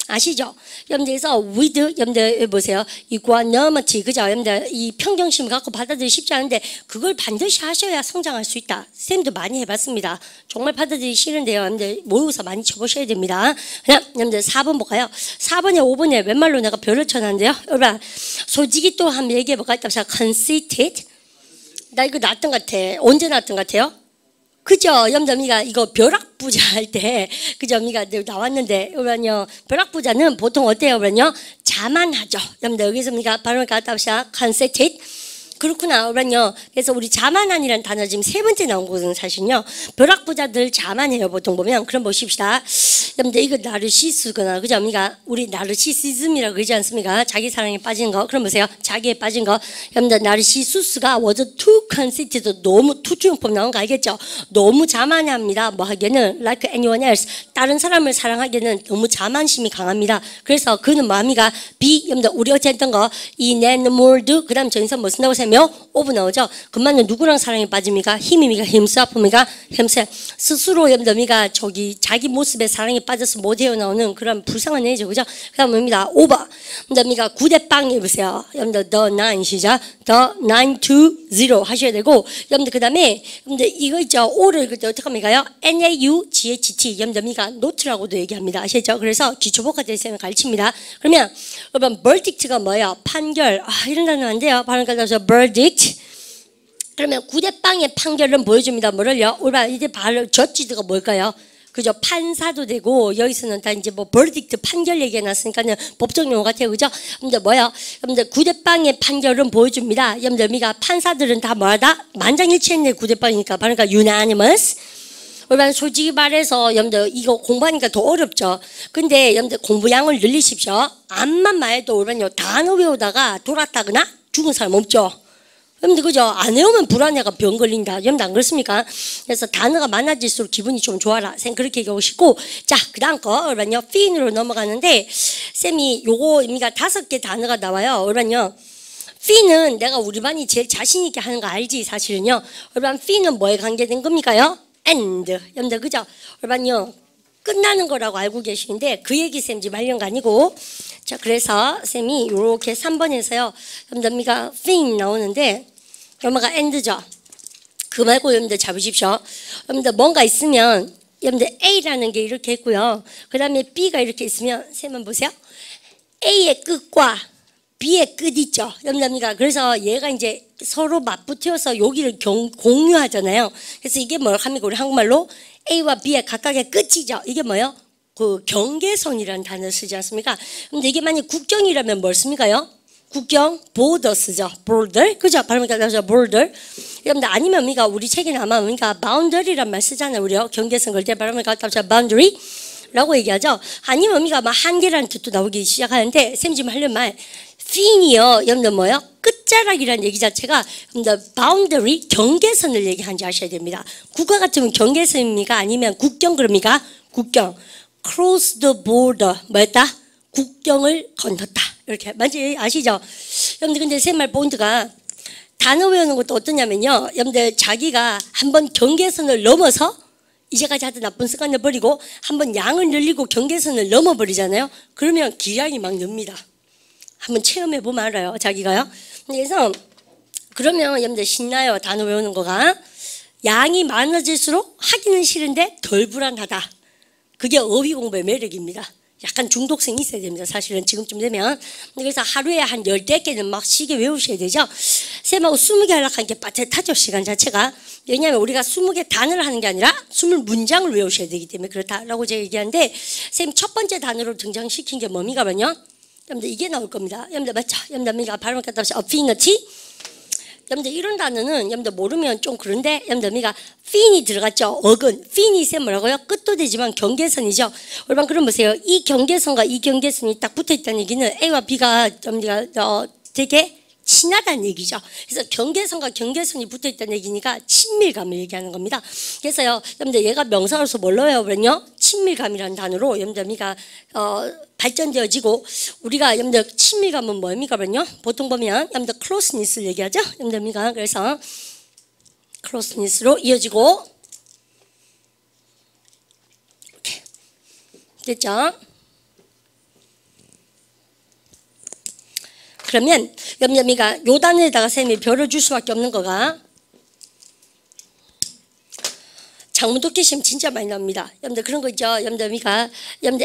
아시죠? 여러분들에서 with 여러분들 보세요. equanimity 그죠? 여러분들 이 평정심 갖고 받아들이기 쉽지 않은데 그걸 반드시 하셔야 성장할 수 있다. 쌤도 많이 해봤습니다. 정말 받아들이기 싫은데요. 여러분들 모의고사 많이 쳐보셔야 됩니다. 그냥 여러분들 4번 볼까요? 4번에 5번에 웬말로 내가 별을 쳐놨는데요. 여러분 솔직히 또 한번 얘기해볼까요? conceited 나 이거 나왔던 것 같아. 언제 나왔던 것 같아요? 그죠? 염점이가 이거 벼락부자 할 때 그죠? 염이가 나왔는데 그러면요 벼락부자는 보통 어때요? 그러면요 자만하죠. 염들 여기서 우리가 발음을 갖다 봅시다. conceited 그렇구나. 그러면요 그래서 우리 자만한이라는 단어 지금 세 번째 나온 거거든요. 사실은요 벼락부자들 자만해요. 보통 보면 그럼 보십시다. 여러분들 이거 나르시스구나. 그죠? 우리 나르시시즘이라고 그러지 않습니까? 자기 사랑에 빠진 거. 그럼 보세요. 자기에 빠진 거. 여러분들 나르시수스가 was too conceited. 너무 투투용법 나온 거 알겠죠? 너무 자만합니다. 뭐 하기에는 like anyone else. 다른 사람을 사랑하기에는 너무 자만심이 강합니다. 그래서 그는 마음이가 여러분들 우리 어제 했던 거 enamored 그 다음 전인사 뭐 쓴다고 하세요? 오브 나오죠? 그만은 누구랑 사랑에 빠집니까? 힘입니까? himself입니까? himself. 스스로 여러분들 저기 자기 모습에 사랑에 빠져서 못 헤어나오는 그런 불쌍한 애죠. 그죠? 그 다음 뭡니다. 오버. 여러분들 9대 빵 해보세요. 여러분들 the 9 시작. the 9 to 0 하셔야 되고 여러분들 그 다음에 여러분들 이거 있죠. O를 그때 어떻게 합니까요? NAUGHT 여러분들 노트라고도 얘기합니다. 아시죠? 그래서 기초복합 쌤을 가르칩니다. 그러면 여러분 verdict가 뭐예요? 판결. 이런 단어 안 돼요. 발음 가져서 verdict. 그러면 9대 빵의 판결은 보여줍니다. 뭐를요? 우리 이제 바로 저지드가 뭘까요? 그죠? 판사도 되고 여기서는 다 이제 뭐 verdict 판결 얘기가 났으니까는 법정 용어 같아요. 그죠? 여러분들 뭐야? 여러분들 9대 빵의 판결은 보여줍니다. 여러분들 미가 판사들은 다 뭐하다? 만장일치했네. 9대 빵이니까 그러니까 unanimous. 여러분 솔직히 말해서 여러분들 이거 공부하니까 더 어렵죠. 근데 여러분들 공부량을 늘리십시오. 암만 말해도 여러분요 단어 외우다가 돌았다거나 죽은 사람 없죠. 여러분들 그죠? 안 외우면 불안해가 병 걸린다. 여러분들 안 그렇습니까? 그래서 단어가 많아질수록 기분이 좀 좋아라. 쌤 그렇게 얘기하고 싶고 자 그 다음 거 여러분요 핀으로 넘어가는데 쌤이 요거 의미가 5개 단어가 나와요. 여러분요 핀은 내가 우리 반이 제일 자신 있게 하는 거 알지 사실은요. 여러분 핀은 뭐에 관계된 겁니까요? end. 여러분들 그죠? 여러분요 끝나는 거라고 알고 계시는데 그 얘기 쌤 지금 하려는 거 아니고 자 그래서 쌤이 이렇게 3번에서요 여러분들 thing 나오는데 여러분가 end죠. 그거 말고 여러분들 잡으십시오. 여러분들 뭔가 있으면 여러분들 A라는 게 이렇게 있고요. 그 다음에 B가 이렇게 있으면 쌤만 보세요. A의 끝과 B의 끝 있죠. 여러분들 그래서 얘가 이제 서로 맞붙어서 여기를 공유하잖아요. 그래서 이게 뭘 합니까? 우리 한국말로 A와 B의 각각의 끝이죠. 이게 뭐예요? 그 경계선이라는 단어를 쓰지 않습니까? 근데 이게 만약 국경이라면 뭘 씁니까요? 국경, border 쓰죠. border. 그죠? 발음이 따라서 border. 여러분들 아니면 우리 책에 아마 boundary란 말 쓰잖아요. 우리요. 경계선 걸 때 발음을 따라서 boundary. 라고 얘기하죠. 아니면 한계라는 뜻도 나오기 시작하는데 쌤 지금 하려는 말 핀이요. 여러분들 뭐요? 끝자락이라는 얘기 자체가 여러분들 boundary 경계선을 얘기하는지 아셔야 됩니다. 국가 같으면 경계선입니까? 아니면 국경 그럽니까? 국경. cross the border 뭐였다? 국경을 건넜다. 이렇게 맞지? 아시죠? 여러분들 근데 쌤 말 포인트가 단어 외우는 것도 어떠냐면요. 여러분들 자기가 한번 경계선을 넘어서 이제까지 하던 나쁜 습관을 버리고 한번 양을 늘리고 경계선을 넘어버리잖아요. 그러면 기량이 막 늡니다. 한번 체험해 보면 알아요. 자기가요. 그래서 그러면 여러분들 신나요. 단어 외우는 거가. 양이 많아질수록 하기는 싫은데 덜 불안하다. 그게 어휘 공부의 매력입니다. 약간 중독성이 있어야 됩니다. 사실은 지금쯤 되면. 그래서 하루에 한 10개는 막 시계 외우셔야 되죠. 쌤하고 20개 하려고 하는 게 빠듯하죠. 시간 자체가. 왜냐하면 우리가 20개 단어를 하는 게 아니라 20문장을 외우셔야 되기 때문에 그렇다라고 제가 얘기하는데 쌤 첫 번째 단어로 등장시킨 게 뭡니까면요. 여러분들 이게 나올 겁니다. 여러분들 맞죠? 여러분들 발음 갖다 없이 affinity. 여러분들 이런 단어는 여러분들 모르면 좀 그런데 여러분들 핀이 들어갔죠. 어근. 핀이 쌤 뭐라고요? 끝도 되지만 경계선이죠. 여러분 그럼 보세요. 이 경계선과 이 경계선이 딱 붙어 있다는 얘기는 A와 B가 되게 친하다는 얘기죠. 그래서 경계선과 경계선이 붙어 있다는 얘기니까 친밀감을 얘기하는 겁니다. 그래서요, 여러분들 얘가 명사로서 뭘로 외워버렸냐? 친밀감이라는 단어로 여러분들 발전되어지고 우리가 여러분들 친밀감은 뭡니까? 보통 보면 여러분들 closeness를 얘기하죠. 여러분들 그래서 closeness로 이어지고 이렇게 됐죠? 그러면 염려미가 요 단어에다가 쌤이 별을 줄 수밖에 없는 거가 장문독해 시험 진짜 많이 나옵니다. 여러분들 그런 거 있죠. 여러분들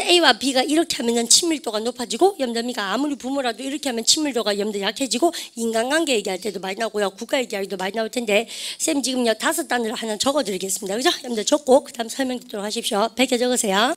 A와 B가 이렇게 하면은 친밀도가 높아지고 여러분들 아무리 부모라도 이렇게 하면 친밀도가 여러분들 약해지고 인간관계 얘기할 때도 많이 나오고요. 국가 얘기할 때도 많이 나올 텐데 쌤 지금요 5단어를 하나 적어드리겠습니다. 그죠? 여러분들 적고 그 다음 설명 듣도록 하십시오. 100개 적으세요.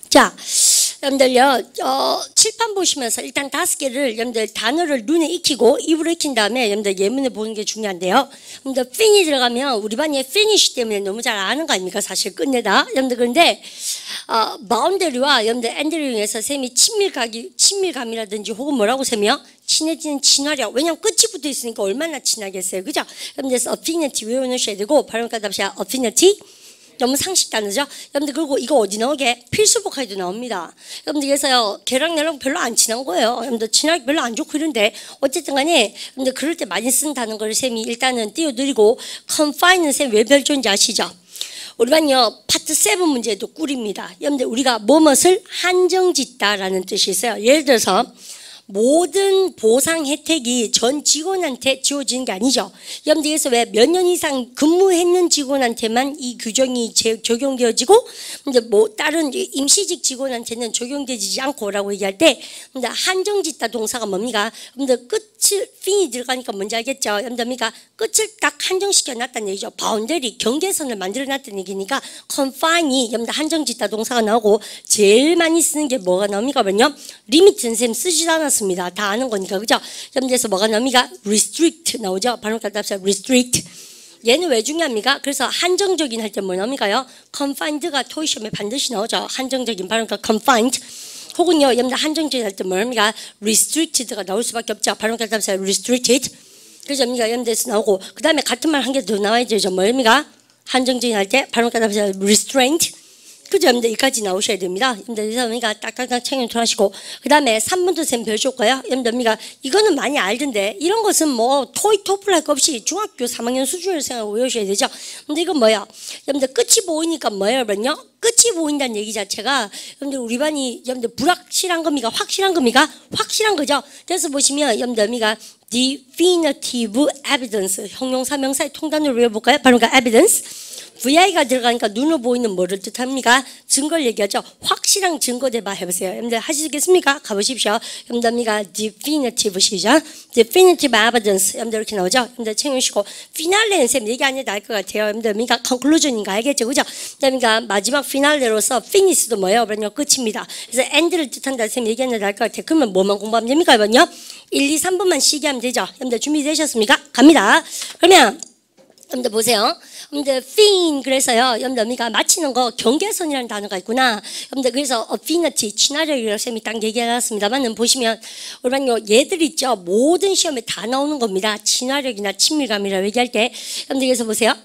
자, 여러분들요, 칠판 보시면서 일단 5개를 여러분들 단어를 눈에 익히고 입으로 익힌 다음에 여러분들 예문을 보는 게 중요한데요. 여러분들 fin이 들어가면 우리 반이 finish 때문에 너무 잘 아는 거 아닙니까? 사실 끝내다. 여러분들 그런데 바운더리와 여러분들 엔드링에서 쌤이 친밀감이라든지 혹은 뭐라고 쌤이요? 친해지는 친화력. 왜냐면 끝이 붙어 있으니까 얼마나 친하겠어요. 그죠? 여러분들 affinity 외워놓으셔야 되고 발음과 답시야 affinity. 너무 상식 단어죠. 여러분들 그리고 이거 어디 나오게? 필수 복화에도 나옵니다. 여러분들 그래서요 걔랑 나랑 별로 안 친한 거예요. 여러분들 친하기 별로 안 좋고 이런데 어쨌든 간에 여러분들 그럴 때 많이 쓰는 단어를 쌤이 일단은 띄워드리고 confine는 쌤 왜 별조인지 아시죠? 우리 반요 파트 7 문제도 꿀입니다. 여러분들 우리가 뭐뭇을 한정짓다라는 뜻이 있어요. 예를 들어서 모든 보상 혜택이 전 직원한테 지워지는 게 아니죠. 여러분들 그래서 왜 몇 년 이상 근무했는 직원한테만 이 규정이 적용되어지고 이제 뭐 다른 임시직 직원한테는 적용되지 않고라고 얘기할 때 한정짓다 동사가 뭡니까? 여러분들 끝을 fin이 들어가니까 뭔지 알겠죠? 여러분들 끝을 딱 한정시켜 놨다는 얘기죠. 바운더리 경계선을 만들어 놨다는 얘기니까 confine이 여러분들 한정짓다 동사가 나오고 제일 많이 쓰는 게 뭐가 나옵니까? 뭐냐? 리미트는 쌤 쓰지도 않았습니다. 다 아는 거니까 그죠? 여러분들에서 뭐가 나옵니까? restrict 나오죠? 발음과 답사 restrict. 얘는 왜 중요합니까? 그래서 한정적인 할 때 뭐 나옵니까요? confined가 토익 시험에 반드시 나오죠. 한정적인 발음과 confined. 혹은요, 여러분들 한정적인 할 때 뭡니까? restricted가 나올 수밖에 없죠. 발음과 답사 restricted. 그래서 여러분들에서 나오고 그 다음에 같은 말 한 개 더 나와야 되죠. 뭡니까? 한정적인 할 때 발음과 답사 restraint. 그죠? 여러분들 여기까지 나오셔야 됩니다. 여러분들 딱딱딱 챙겨 하시고 그 다음에 3분도 쌤 배워줄 거예요. 여러분들 이거는 많이 알던데 이런 것은 뭐 토익 토플 할 거 없이 중학교 3학년 수준을 생각하고 외우셔야 되죠. 근데 이건 뭐야? 여러분들 끝이 보이니까 뭐예요? 여러분요? 끝이 보인다는 얘기 자체가 여러분들 우리 반이 여러분들 불확실한 겁니까? 확실한 겁니까? 확실한 거죠. 그래서 보시면 여러분들 definitive evidence 형용사 명사의 통단으로 외워볼까요? 바로 evidence. VI가 들어가니까 눈으로 보이는 뭐를 뜻합니까? 증거를 얘기하죠. 확실한 증거 대봐 해보세요. 여러분들 하시겠습니까? 가보십시오. 여러분들 definitive 시죠. definitive evidence. 여러분들 이렇게 나오죠. 여러분들 챙겨주시고 피날레는 쌤 얘기 안 해도 알 것 같아요. 여러분들 conclusion인가 알겠죠? 그죠? 마지막 피날레로서 finish도 뭐예요? 그러면 끝입니다. 그래서 end를 뜻한다 쌤 얘기 안 해도 알 것 같아요. 그러면 뭐만 공부하면 됩니까? 이번요? 1, 2, 3분만 시기하면 되죠. 여러분들 준비되셨습니까? 갑니다. 그러면 여러분들 보세요. 여러분들 fin 그래서요. 여러분들 맞히는 거 경계선이라는 단어가 있구나. 여러분들 그래서 affinity 친화력이라고 쌤이 딱 얘기해놨습니다만 보시면 우리는요 얘들 있죠. 모든 시험에 다 나오는 겁니다. 친화력이나 친밀감이라고 얘기할 때 여러분들 그래서 보세요.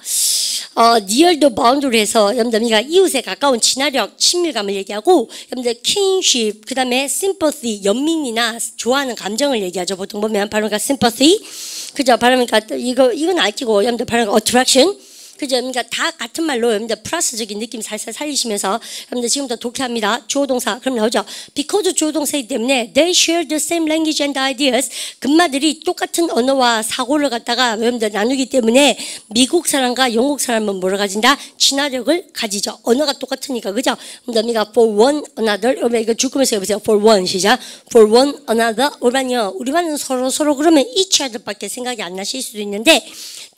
near the boundary에서 여러분들 이웃에 가까운 친화력, 친밀감을 얘기하고 여러분들 kinship 그 다음에 sympathy 연민이나 좋아하는 감정을 얘기하죠. 보통 보면 발음가 sympathy 그죠? 발음가 이건 알기고 여러분들 발음가 attraction 그죠? 그러니까 다 같은 말로 여러분들 플러스적인 느낌 살살 살리시면서 여러분들 지금부터 독해합니다. 주어동사 그럼 나오죠. Because 주어동사이기 때문에 they share the same language and ideas 금마들이 똑같은 언어와 사고를 갖다가 여러분들 나누기 때문에 미국 사람과 영국 사람은 뭐를 가진다? 친화력을 가지죠. 언어가 똑같으니까 그죠? 그러니까 for one another 여러분 이거 죽으면서 해보세요. for one 시작. for one another 우리 반은 서로 그러면 each other밖에 생각이 안 나실 수도 있는데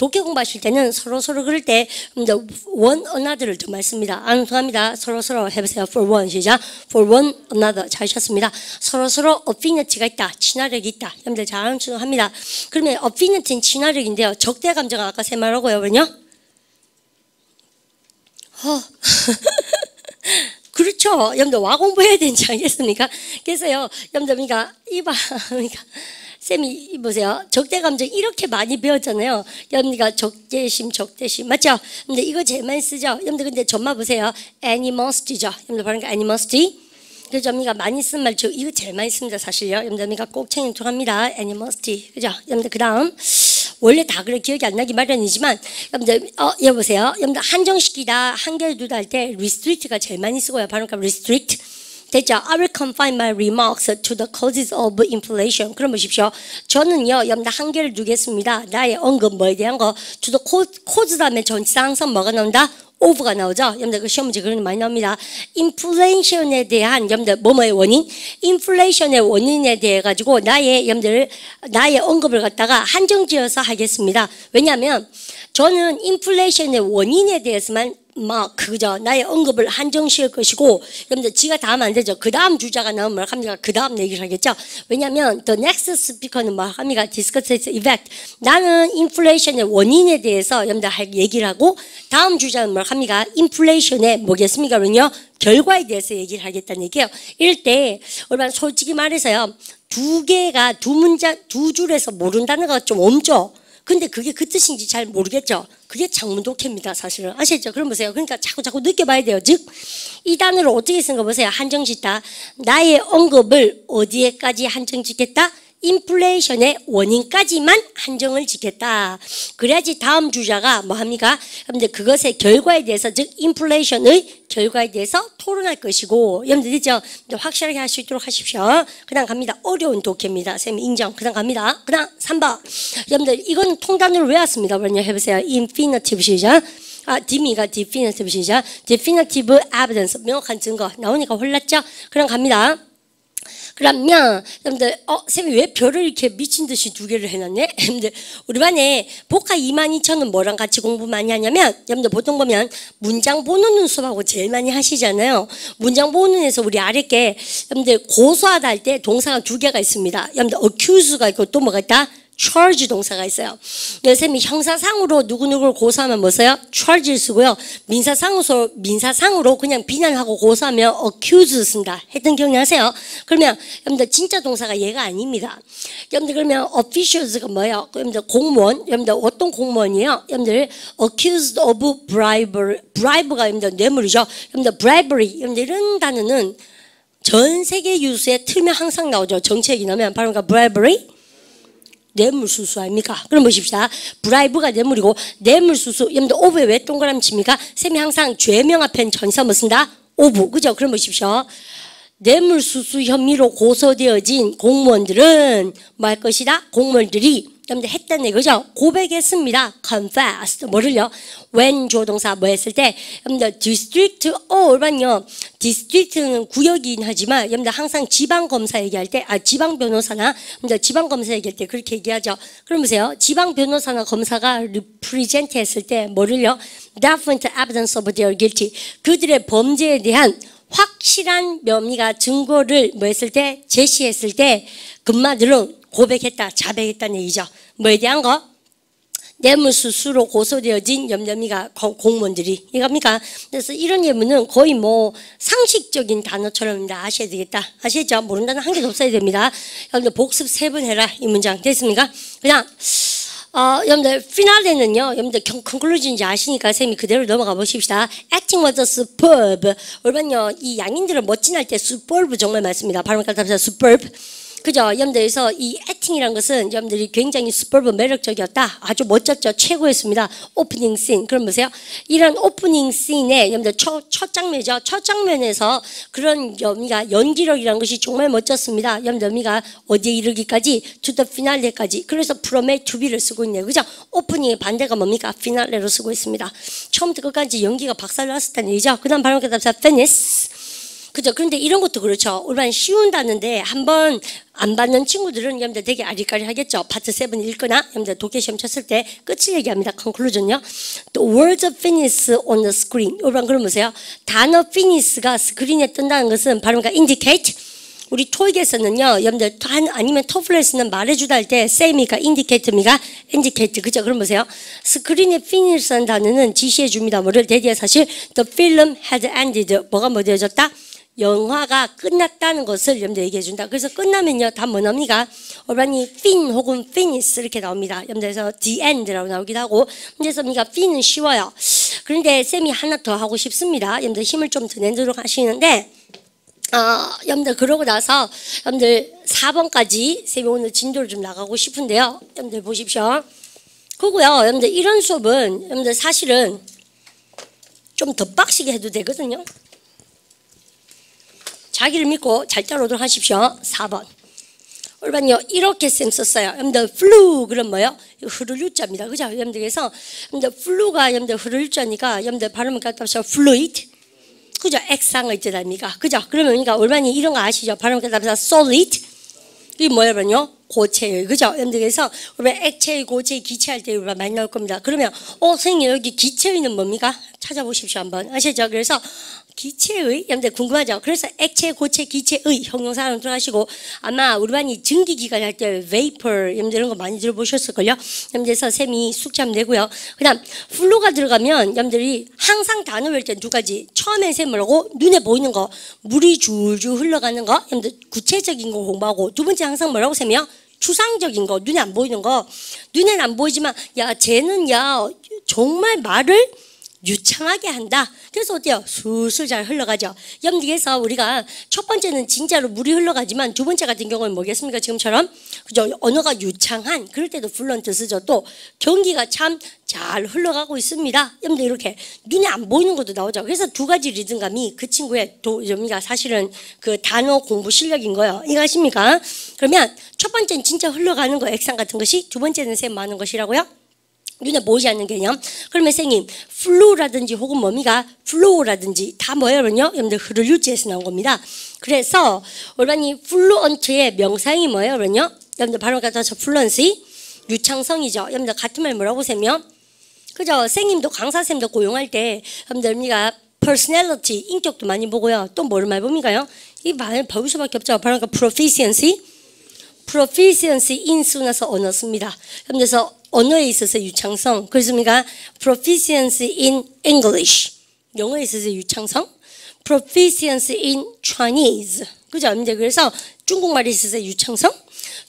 독해 공부하실 때는 서로 그럴 때 one another를 좀 많이 씁니다. 안 통합니다. 서로 해보세요. for one 시작. for one another 잘하셨습니다. 서로 affinity가 있다. 친화력이 있다. 여러분들 잘 합니다. 그러면 affinity는 친화력인데요. 적대 감정은 아까 세 말하고요. 왜냐? 그렇죠. 여러분들 와 공부해야 되지 않겠습니까? 그래서요. 여러분들 그러니까 쌤이 보세요. 적대 감정 이렇게 많이 배웠잖아요. 여러분들 적대심 맞죠? 근데 이거 제일 많이 쓰죠. 여러분들 근데 점만 보세요. animosity죠. 여러분들 바로 animosity. 그래서 여러분들 많이 쓴 말 이거 제일 많이 씁니다. 사실요. 여러분들 꼭 챙겨합니다. animosity. 그죠? 여러분들 그다음 원래 다 그래 기억이 안 나기 마련이지만 여러분들 여기 보세요. 여러분들 한정시키다 한계를 두다 할 때 restrict가 제일 많이 쓰고요. 바로 restrict. 됐죠? I will confine my remarks to the causes of inflation. 그럼 보십시오. 저는요, 여러분들 한계를 두겠습니다. 나의 언급 뭐에 대한 거. to the cause 다음에 전치사 항상 뭐가 나온다? of가 나오죠? 여러분들 그 시험 문제 그런 게 많이 나옵니다. 인플레이션에 대한 여러분들 뭐의 원인? 인플레이션의 원인에 대해 가지고 나의 언급을 갖다가 한정지어서 하겠습니다. 왜냐하면 저는 인플레이션의 원인에 대해서만 그죠? 나의 언급을 한정시킬 것이고, 여러분들 지가 다 하면 안 되죠. 그 다음 주자가 나오면 뭐 합니까? 그 다음 얘기를 하겠죠. 왜냐하면 the next speaker는 뭐 합니까? discuss its effect. 나는 인플레이션의 원인에 대해서 여러분들 얘기를 하고, 다음 주자는 뭐 합니까? 인플레이션의 뭐겠습니까? 그러면요 결과에 대해서 얘기를 하겠다는 얘기예요. 이럴 때 여러분 솔직히 말해서요, 두 줄에서 모른다는 거 좀 없죠. 근데 그게 그 뜻인지 잘 모르겠죠. 그게 장문독해입니다, 사실은. 아시죠? 그럼 보세요. 그러니까 자꾸 느껴봐야 돼요. 즉, 이 단어를 어떻게 쓴 거 보세요. 한정짓다. 나의 언급을 어디에까지 한정짓겠다? 인플레이션의 원인까지만 한정을 짓겠다. 그래야지 다음 주자가 뭐 합니까? 여러분들 그것의 결과에 대해서, 즉 인플레이션의 결과에 대해서 토론할 것이고, 여러분들 있죠? 확실하게 할 수 있도록 하십시오. 그 다음 갑니다. 어려운 독해입니다. 쌤 인정. 그 다음 갑니다. 그 다음 3번. 여러분들 이건 통단어를 외웠습니다. 뭐냐 해보세요. infinitive 시작. 디미가 definitive 시작. definitive evidence. 명확한 증거. 나오니까 혼났죠? 그럼 갑니다. 그러면 여러분들 쌤이 왜 별을 이렇게 미친 듯이 두 개를 해놨네? 여러분들 우리 반에 복화 22,000은 뭐랑 같이 공부 많이 하냐면 여러분들 보통 보면 문장 보는 수업하고 제일 많이 하시잖아요. 문장 보는에서 우리 아랫게 여러분들 고소하다 할 때 동사가 두 개가 있습니다. 여러분들 accuse가 있고 또 뭐가 있다? charge 동사가 있어요. 쌤이 형사상으로 누구누구를 고소하면 뭐 써요? charge를 쓰고요. 민사상으로 그냥 비난하고 고소하면 accuse 쓴다. 했던 기억나세요? 그러면 여러분들 진짜 동사가 얘가 아닙니다. 여러분들 그러면 officials가 뭐예요? 여러분들 공무원, 여러분들 어떤 공무원이에요? 여러분들 accused of bribe가 여러분들 뇌물이죠. 여러분들 bribery, 여러분들 이런 단어는 전 세계 유수에 틀면 항상 나오죠. 정책이 나오면 바로 bribery. 뇌물수수 아닙니까? 그럼 보십시다. 브라이브가 뇌물이고 뇌물수수. 여러분들 오브에 왜 동그라미 칩니까? 쌤이 항상 죄명 앞엔 전사 뭐 쓴다? 오브. 그죠? 그럼 보십시오. 뇌물수수 혐의로 고소되어진 공무원들은 뭐 할 것이다? 공무원들이 여러분들 했다는 얘기죠. 고백했습니다. confessed. 뭐를요? when 조동사 뭐 했을 때 여러분들 district 올반요. district는 구역이긴 하지만 여러분들 항상 지방검사 얘기할 때 지방변호사나 여러분들 지방검사 얘기할 때 그렇게 얘기하죠. 그럼 보세요. 지방변호사나 검사가 represent 했을 때 뭐를요? definite evidence of their guilty. 그들의 범죄에 대한 확실한 혐의가 증거를 뭐 했을 때 제시했을 때 금마들은 고백했다, 자백했다는 얘기죠. 뭐에 대한 거? 뇌물수수로 고소되어진 혐의가 공무원들이 이겁니까? 그래서 이런 예문은 거의 뭐 상식적인 단어처럼 아셔야 되겠다. 아시겠죠? 모르는 단어 한 개도 없어야 됩니다. 여러분들 복습 3번 해라. 이 문장 됐습니까? 그냥 여러분들 피날레는요. 여러분들 컨클루전인지 아시니까 쌤이 그대로 넘어가 보십시다. Acting was superb. 얼마요? 이 양인들을 멋진할 때 superb 정말 많습니다. 발음 깔답니다. superb. 그죠? 여러분들에서 이 acting이라는 것은 여러분들이 굉장히 superb 매력적이었다. 아주 멋졌죠. 최고였습니다. 오프닝 씬. 그럼 보세요. 이런 오프닝 씬에 여러분들 첫 장면이죠. 첫 장면에서 그런 연기력이라는 것이 정말 멋졌습니다. 여러분들 어디에 이르기까지 to the finale까지. 그래서 from A to B를 쓰고 있네요. 그죠? 오프닝의 반대가 뭡니까? 피날레로 쓰고 있습니다. 처음부터 끝까지 연기가 박살났었다는 얘기죠. 그 다음 발음 대답사 finish. 그죠? 그런데 이런 것도 그렇죠. 얼마나 쉬운다는데 한번 안 받는 친구들은 여러분들 되게 아리까리하겠죠. 파트 7 읽거나 여러분들 독해 시험 쳤을 때 끝을 얘기합니다. conclusion요. The words finish on the screen. 여러분 그럼 보세요. 단어 finish가 스크린에 뜬다는 것은 바로 indicate. 우리 토익에서는요, 여러분들 아니면 토플에서는 말해주다 할 때 say미가 indicate미가 indicate. 그죠? 그럼 보세요. 스크린에 finish라는 단어는 지시해 줍니다. 뭐를 대디어 사실 the film had ended. 뭐가 뭐 되어졌다? 영화가 끝났다는 것을 여러분들 얘기해 준다. 그래서 끝나면요, 다 뭐 나옵니까? 얼마니 fin 혹은 finish 이렇게 나옵니다. 여러분들에서 the end라고 나오기도 하고. 그래서 우리가 fin은 쉬워요. 그런데 쌤이 하나 더 하고 싶습니다. 여러분들 힘을 좀 더 내도록 하시는데, 여러분들 그러고 나서 여러분들 4번까지 쌤이 오늘 진도를 좀 나가고 싶은데요. 여러분들 보십시오. 그리고요, 여러분들 이런 수업은 여러분들 사실은 좀 더 빡시게 해도 되거든요. 자기를 믿고 잘 따라오도록 하십시오. 4번. 얼마요? 이렇게 쌤 썼어요. 여러분들 flu 그럼 뭐요? 흐를 유자입니다. 그죠? 여러분들 그래서 여러분들 flu가 여러분들 흐를 유자니까 여러분들 발음을 갖다 서 fluid. 그죠? 액상어 있지 않습니까? 그죠? 그러면 그러니까 얼마니 이런 거 아시죠? 발음을 갖다 서 solid. 이게 뭐야, 그러면요? 고체예요. 그죠? 여러분들 그래서 액체, 고체, 기체할 때 많이 나올 겁니다. 그러면 선생님 여기 기체의는 뭡니까? 찾아보십시오 한번. 아시죠? 그래서 기체의, 여러분들 궁금하죠? 그래서 액체, 고체, 기체의 형용사로 들어가시고 아마 우리 반이 증기기관 할 때 vapor 여러분들 이런 거 많이 들어보셨을걸요? 여러분들에서 쌤이 숙제 한번 내고요. 그 다음 플루가 들어가면 여러분들이 항상 단어 외울 때 두 가지. 처음엔 쌤 뭐라고? 눈에 보이는 거, 물이 줄줄 흘러가는 거 여러분들 구체적인 거 공부하고 두 번째 항상 뭐라고 쌤이요? 추상적인 거, 눈에 안 보이는 거. 눈에는 안 보이지만 야 쟤는 야 정말 말을 유창하게 한다. 그래서 어때요? 술술 잘 흘러가죠. 여러분들께서 우리가 첫 번째는 진짜로 물이 흘러가지만 두 번째 같은 경우는 뭐겠습니까? 지금처럼 그죠? 언어가 유창한 그럴 때도 플루언트 쓰죠. 또 경기가 참 잘 흘러가고 있습니다. 여러분들 이렇게 눈에 안 보이는 것도 나오죠. 그래서 두 가지 리듬감이 그 친구의 여러분가 사실은 그 단어 공부 실력인 거예요. 이거 아십니까? 그러면 첫 번째는 진짜 흘러가는 거 액상 같은 것이 두 번째는 셈 많은 것이라고요. 눈에 보이지 않는 개념. 그러면 선생님 플루라든지 혹은 뭡니까? 플로우라든지 다 뭐예요? 여러분들 흐를 유지에서 나온 겁니다. 그래서 얼마니 플루언트의 명사형이 뭐예요? 여러분들 바로 갖다서 플루언시 유창성이죠. 여러분들 같은 말 뭐라고 세면 그죠? 선생님도 강사쌤도 고용할 때 여러분들 우리가 personality 인격도 많이 보고요. 또 뭐를 많이 봅니까요? 이 말 배울 수밖에 없죠. 바로 proficiency 인수나서 언어 씁니다. 그래서 언어에 있어서 유창성. 그렇습니까? Proficiency in English. 영어에 있어서 유창성. Proficiency in Chinese. 그죠? 이제 그래서 중국말에 있어서 유창성.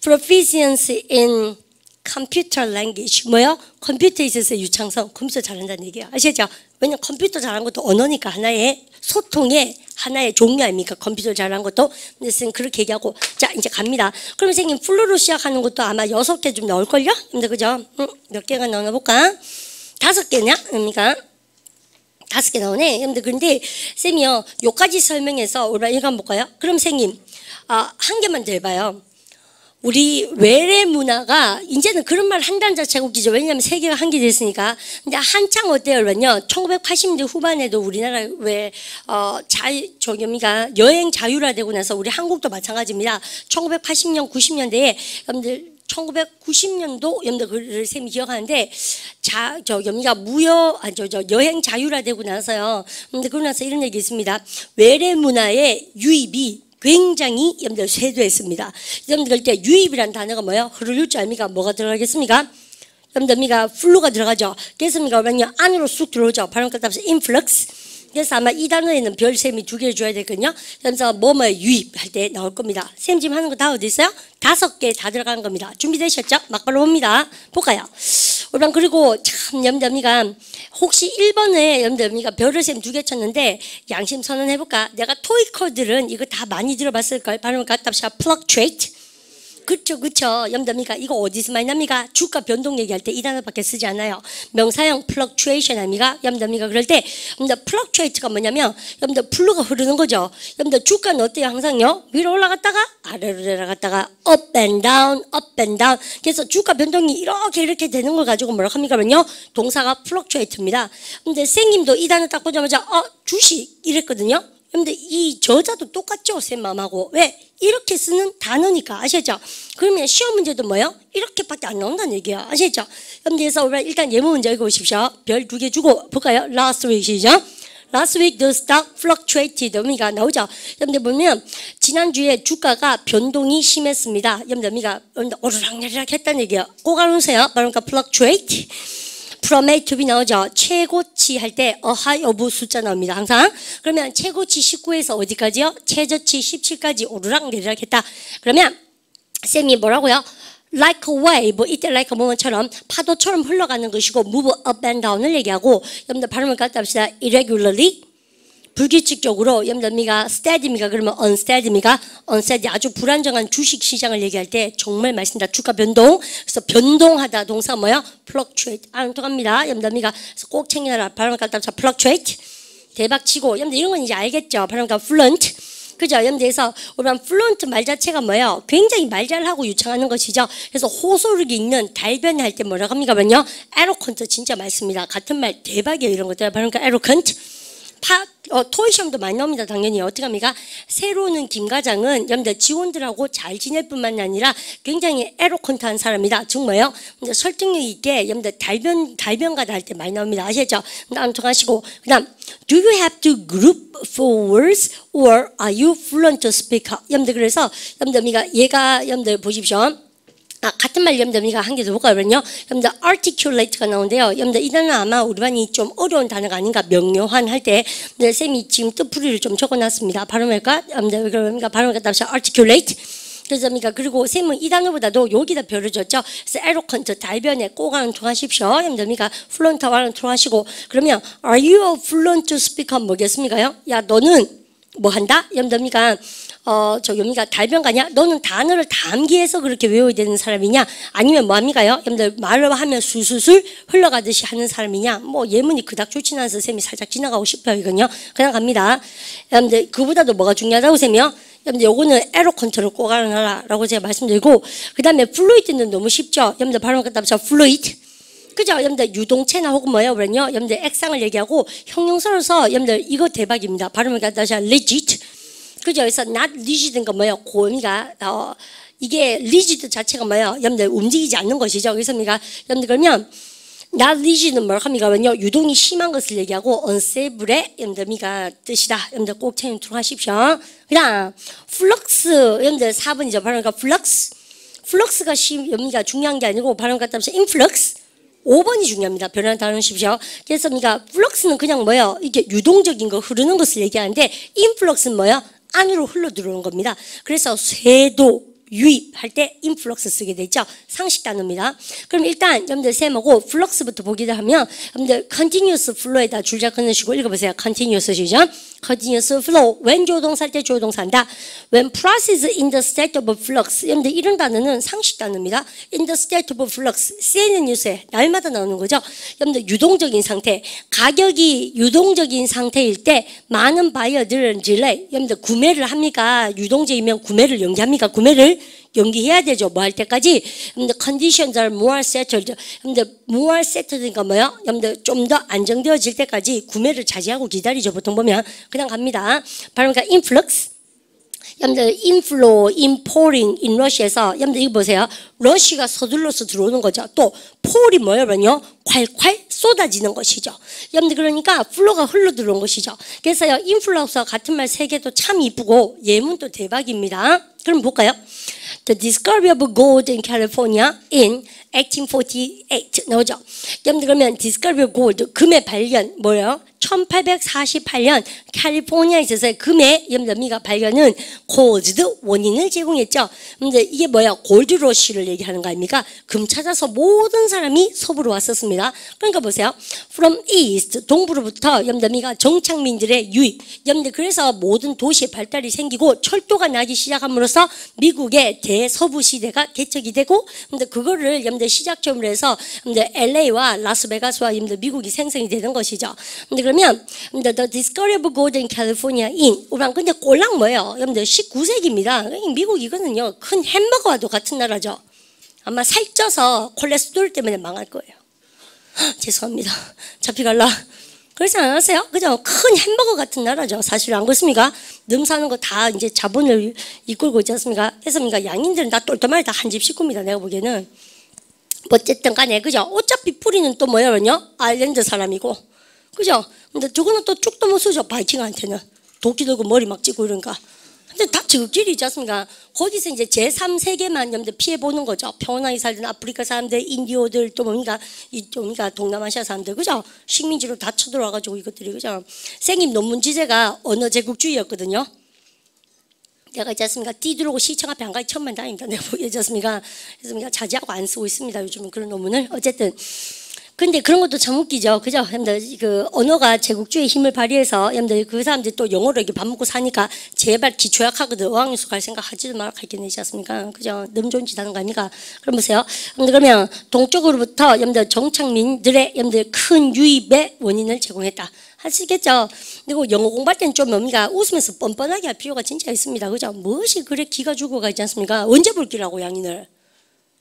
Proficiency in Computer Language. 뭐요? 컴퓨터에 있어서 유창성. 컴퓨터 잘한다는 얘기예요. 아시죠? 왜냐면 컴퓨터 잘하는 것도 언어니까 하나의 소통의 하나의 종류 아닙니까? 컴퓨터 잘하는 것도. 근데 선생님 그렇게 얘기하고 자 이제 갑니다. 그럼 선생님 플루로 시작하는 것도 아마 6개 좀 나올걸요? 근데 그죠? 몇 개가 나오나 볼까? 5개냐? 그러니까 5개 나오네. 근데 쌤이요 요까지 설명해서 우리 이거 한번 볼까요? 그럼 선생님 한 개만 더 해봐요. 우리 외래 문화가 이제는 그런 말 한다는 자체가 웃기죠. 왜냐하면 세계가 한 개 됐으니까. 근데 한창 어때요? 1980년대 후반에도 우리나라 여행 자율화되고 나서 우리 한국도 마찬가지입니다. 1980년 90년대에 여러분들 1990년도 여러분들 그 쌤이 기억하는데 여행 자율화되고 나서요. 근데 그러고 나서 이런 얘기 있습니다. 외래 문화의 유입이 굉장히 여러분들 쇄도했습니다. 여러분들 그때 유입이라는 단어가 뭐예요? 흐를 유자 아닙니까? 뭐가 들어가겠습니까? 여러분들 플루가 들어가죠. 그래서 안으로 쑥 들어오죠. 발음 갖다 해서 influx. 그래서 아마 이 단어에는 별셈이 2개를 줘야 되거든요. 그래서 뭐뭐에 유입할 때 나올 겁니다. 쌤 지금 하는 거 다 어디 있어요? 5개 다 들어간 겁니다. 준비되셨죠? 막바로 봅니다. 볼까요? 그리고 참 여러분들 혹시 1번에 여러분들 별을 쌤 2개 쳤는데 양심 선언해볼까? 내가 토익커들은 이거 다 많이 들어봤을걸. 발음을 갖다 합시다. fluctuate. 그쵸. 여러분들 이거 어디서 많이 납니까? 주가 변동 얘기할 때 이 단어밖에 쓰지 않아요. 명사형 fluctuation 아닙니까? 여러분들 그럴 때 fluctuate가 뭐냐면 여러분들 플루가 흐르는 거죠. 여러분들 주가는 어때요? 항상요? 위로 올라갔다가 아래로 내려갔다가 up and down. 그래서 주가 변동이 이렇게 되는 걸 가지고 뭐라고 합니까? 동사가 fluctuate입니다. 근데 선생님도 이 단어 딱 보자마자 주식 이랬거든요. 근데 이 저자도 똑같죠, 쌤 마음하고. 왜? 이렇게 쓰는 단어니까. 아시죠? 그러면 시험 문제도 뭐예요? 이렇게밖에 안 나온다는 얘기야. 아시죠? 그래서 일단 예문 문제 읽어보십시오. 별 2개 주고 볼까요? Last week 시죠? Last week the stock fluctuated. 의미가 나오죠. 여러분들 보면 지난주에 주가가 변동이 심했습니다. 여러분들 오르락내리락 했다는 얘기예요. 꼭 알아보세요. 그러니까 fluctuate. From A to B 나오죠. 최고치 할 때 a high of 숫자 나옵니다. 항상. 그러면 최고치 19에서 어디까지요? 최저치 17까지 오르락내리락 했다. 그러면 쌤이 뭐라고요? Like a wave, 이때 like a moment처럼 파도처럼 흘러가는 것이고 move up and down을 얘기하고 여러분들 발음을 갖다 합시다. Irregularly, 불규칙적으로. 여러분들 steady입니까? 그러면 unsteady입니까? unsteady, 아주 불안정한 주식 시장을 얘기할 때 정말 많습니다. 주가 변동. 그래서 변동하다 동사 뭐야? fluctuate. 안 통합니다. 여러분들 그래서 꼭 챙겨라. 발음을 갖다 합시다. fluctuate. 대박치고. 여러분들 이런 건 이제 알겠죠? 발음을 fluent. 그죠? 여러분들에서 우리가 플루언트 말 자체가 뭐예요? 굉장히 말 잘하고 유창하는 것이죠. 그래서 호소력이 있는 달변할 때 뭐라고 합니까? 에로컨트 진짜 많습니다. 같은 말 대박이에요. 이런 것들. 그러니까 에로컨트. 토의 시험도 많이 나옵니다. 당연히. 어떻게 합니까? 새로는 김 과장은 여러분들 지원들하고 잘 지낼 뿐만 아니라 굉장히 에로컨트한 사람이다. 즉 뭐예요? 설득력 있게 여러분들 달변가다 할 때 많이 나옵니다. 아시겠죠? 암통하시고 그 다음 Do you have to group for words or are you fluent speaker? 여러분들 그래서 여러분들 얘가 여러분들 보십시오. 같은 말 여러분들 한 개 더 볼까요? 그러면요. 여러분들 articulate가 나오는데요. 여러분들 이 단어는 아마 우리 반이 좀 어려운 단어가 아닌가, 명료한 할 때 쌤이 지금 뜻풀이를 좀 적어놨습니다. 발음할까? 여러분들 그러니까 발음을 갖다 합시다. articulate. 그래서 그리고 쌤은 이 단어보다도 여기다 별을 줬죠. 그래서 eloquent, 달변에 꼭 안통하십시오. 여러분들 fluent 안통하시고 그러면 are you a fluent speaker 뭐겠습니까요? 야 너는 뭐 한다? 여러분들 여기가 달변가냐? 너는 단어를 다 암기해서 그렇게 외워야 되는 사람이냐? 아니면 뭐 합니까요? 여러분들 말을 하면 술술술 흘러가듯이 하는 사람이냐? 뭐 예문이 그닥 좋진 않아서 쌤이 살짝 지나가고 싶어요. 이건요. 그냥 갑니다. 여러분들 그보다도 뭐가 중요하다고 쌤이요? 여러분들 요거는 에로컨트를 꼭 알아놔라고 제가 말씀드리고 그 다음에 플루이드는 너무 쉽죠? 여러분들 발음 갖다 붙여 플루이드. 그죠? 여러분들 유동체나 혹은 뭐예요? 그러면요. 여러분들 액상을 얘기하고 형용사로서 여러분들 이거 대박입니다. 발음을 갖다 붙여 legit. 그죠? 그래서 not rigid인가 뭐예요? 고미가 이게 rigid 자체가 뭐예요? 여러분들 움직이지 않는 것이죠. 그래서 여러분들 그러면 not rigid는 뭐라고 합니까? 유동이 심한 것을 얘기하고 unstable의 여러분들 뜻이다. 여러분들 꼭 챙기도록 하십시오. 그다음 flux 여러분들 4번이죠. 발음가 flux. flux가 여러분들 중요한 게 아니고 발음 갖다 붙여 influx. 5번이 중요합니다. 변화를 다루십시오. 그래서 flux는 그냥 뭐예요? 이게 유동적인 거 흐르는 것을 얘기하는데 influx는 뭐예요? 안으로 흘러 들어오는 겁니다. 그래서 쇄도 유입할 때 influx 쓰게 되죠. 상식 단어입니다. 그럼 일단 여러분들 셈하고 flux부터 보기를 하면 여러분들 continuous flow에다 줄자 끊으시고 읽어보세요. continuous시죠. continuous flow. when 조동사 할 때 조동사 한다. when process in the state of flux. 여러분들 이런 단어는 상식 단어입니다. in the state of flux. CNN 뉴스에 날마다 나오는 거죠. 여러분들 유동적인 상태. 가격이 유동적인 상태일 때 많은 바이어들은 여러분들 구매를 합니까? 유동적이면 구매를 연기합니까? 구매를 연기해야 되죠. 뭐 할 때까지. 여러분들 conditions are more settled. 여러분들 more settled니까 뭐요? 여러분들 좀 더 안정되어질 때까지 구매를 자제하고 기다리죠. 보통 보면 그냥 갑니다. 바로 그러니까 influx. 여러분들 inflow, importing in Russia에서 여러분들 이거 보세요. 러시가 서둘러서 들어오는 거죠. 또 pour이 뭐예요? 그러면요. 콸콸 쏟아지는 것이죠. 여러분들 그러니까 flow가 흘러 들어온 것이죠. 그래서요. influx와 같은 말 세 개도 참 이쁘고 예문도 대박입니다. 그럼 볼까요? The discovery of gold in California in 1848 나오죠. 여러분들 그러면 discovery of gold 금의 발견 뭐예요? 1848년 캘리포니아에 있어서 금의 여러분들 발견은 caused 원인을 제공했죠. 근데 이게 뭐야? 골드 러시를 얘기하는 거 아닙니까? 금 찾아서 모든 사람이 서부로 왔었습니다. 그러니까 보세요. From east 동부로부터 여러분들 정착민들의 유입. 여러분들 그래서 모든 도시의 발달이 생기고 철도가 나기 시작함으로써 미국의 대서부 시대가 개척이 되고 근데 그거를 여러분들 시작점으로 해서 여러분들 LA와 라스베가스와 여러분들 미국이 생성이 되는 것이죠. 근데 그러면 The Discovery of Gold in California in 우리랑 근데 꼴랑 뭐예요? 여러분들 19세기입니다. 미국 이거는요 큰 햄버거와도 같은 나라죠. 아마 살쪄서 콜레스테롤 때문에 망할 거예요. 죄송합니다. 잡혀갈라. 그렇지 않았어요? 그죠? 큰 햄버거 같은 나라죠. 사실 안 그렇습니까? 넘사는 거 다 이제 자본을 이끌고 있지 않습니까? 그래서 양인들은 다 똘똘말이 다 한 집 식구입니다. 내가 보기에는. 어쨌든 간에, 그죠? 어차피 뿌리는 또 뭐냐면요? 아일랜드 사람이고. 그죠? 근데 저거는 또 쭉도 못 쓰죠. 바이킹한테는. 도끼 들고 머리 막 찍고 이러니까. 근데 다 저끼리 있지 않습니까? 거기서 이제 제3세계만 여러분들 피해보는 거죠. 평온하게 살던 아프리카 사람들, 인디오들, 또 뭡니까? 동남아시아 사람들, 그죠? 식민지로 다 쳐들어와가지고 이것들이, 그죠? 생임 논문 주제가 언어 제국주의였거든요. 내가 있지 않습니까? 뛰들어오고 시청 앞에 안 가기 천만 다행입니다. 내가 보이지 않습니까? 그래서 자제하고 안 쓰고 있습니다. 요즘은 그런 논문을. 어쨌든. 근데 그런 것도 참 웃기죠. 그죠? 여러분들, 그, 언어가 제국주의 힘을 발휘해서, 여러분들, 그 사람들이 또 영어로 이렇게 밥 먹고 사니까, 제발 기초 약하거든. 어학연수 갈 생각 하지도 말아 갈게내지 않습니까? 그죠? 너무 좋은 짓 하는 거 아닙니까? 그럼 보세요. 그러면, 동쪽으로부터, 여러분들, 정착민들의, 여러분들, 큰 유입의 원인을 제공했다. 하시겠죠? 그리고 영어 공부할 때는 좀 뭡니까? 웃으면서 뻔뻔하게 할 필요가 진짜 있습니다. 그죠? 무엇이 그래 기가 죽어가지 않습니까? 언제 볼 기라고, 양인을.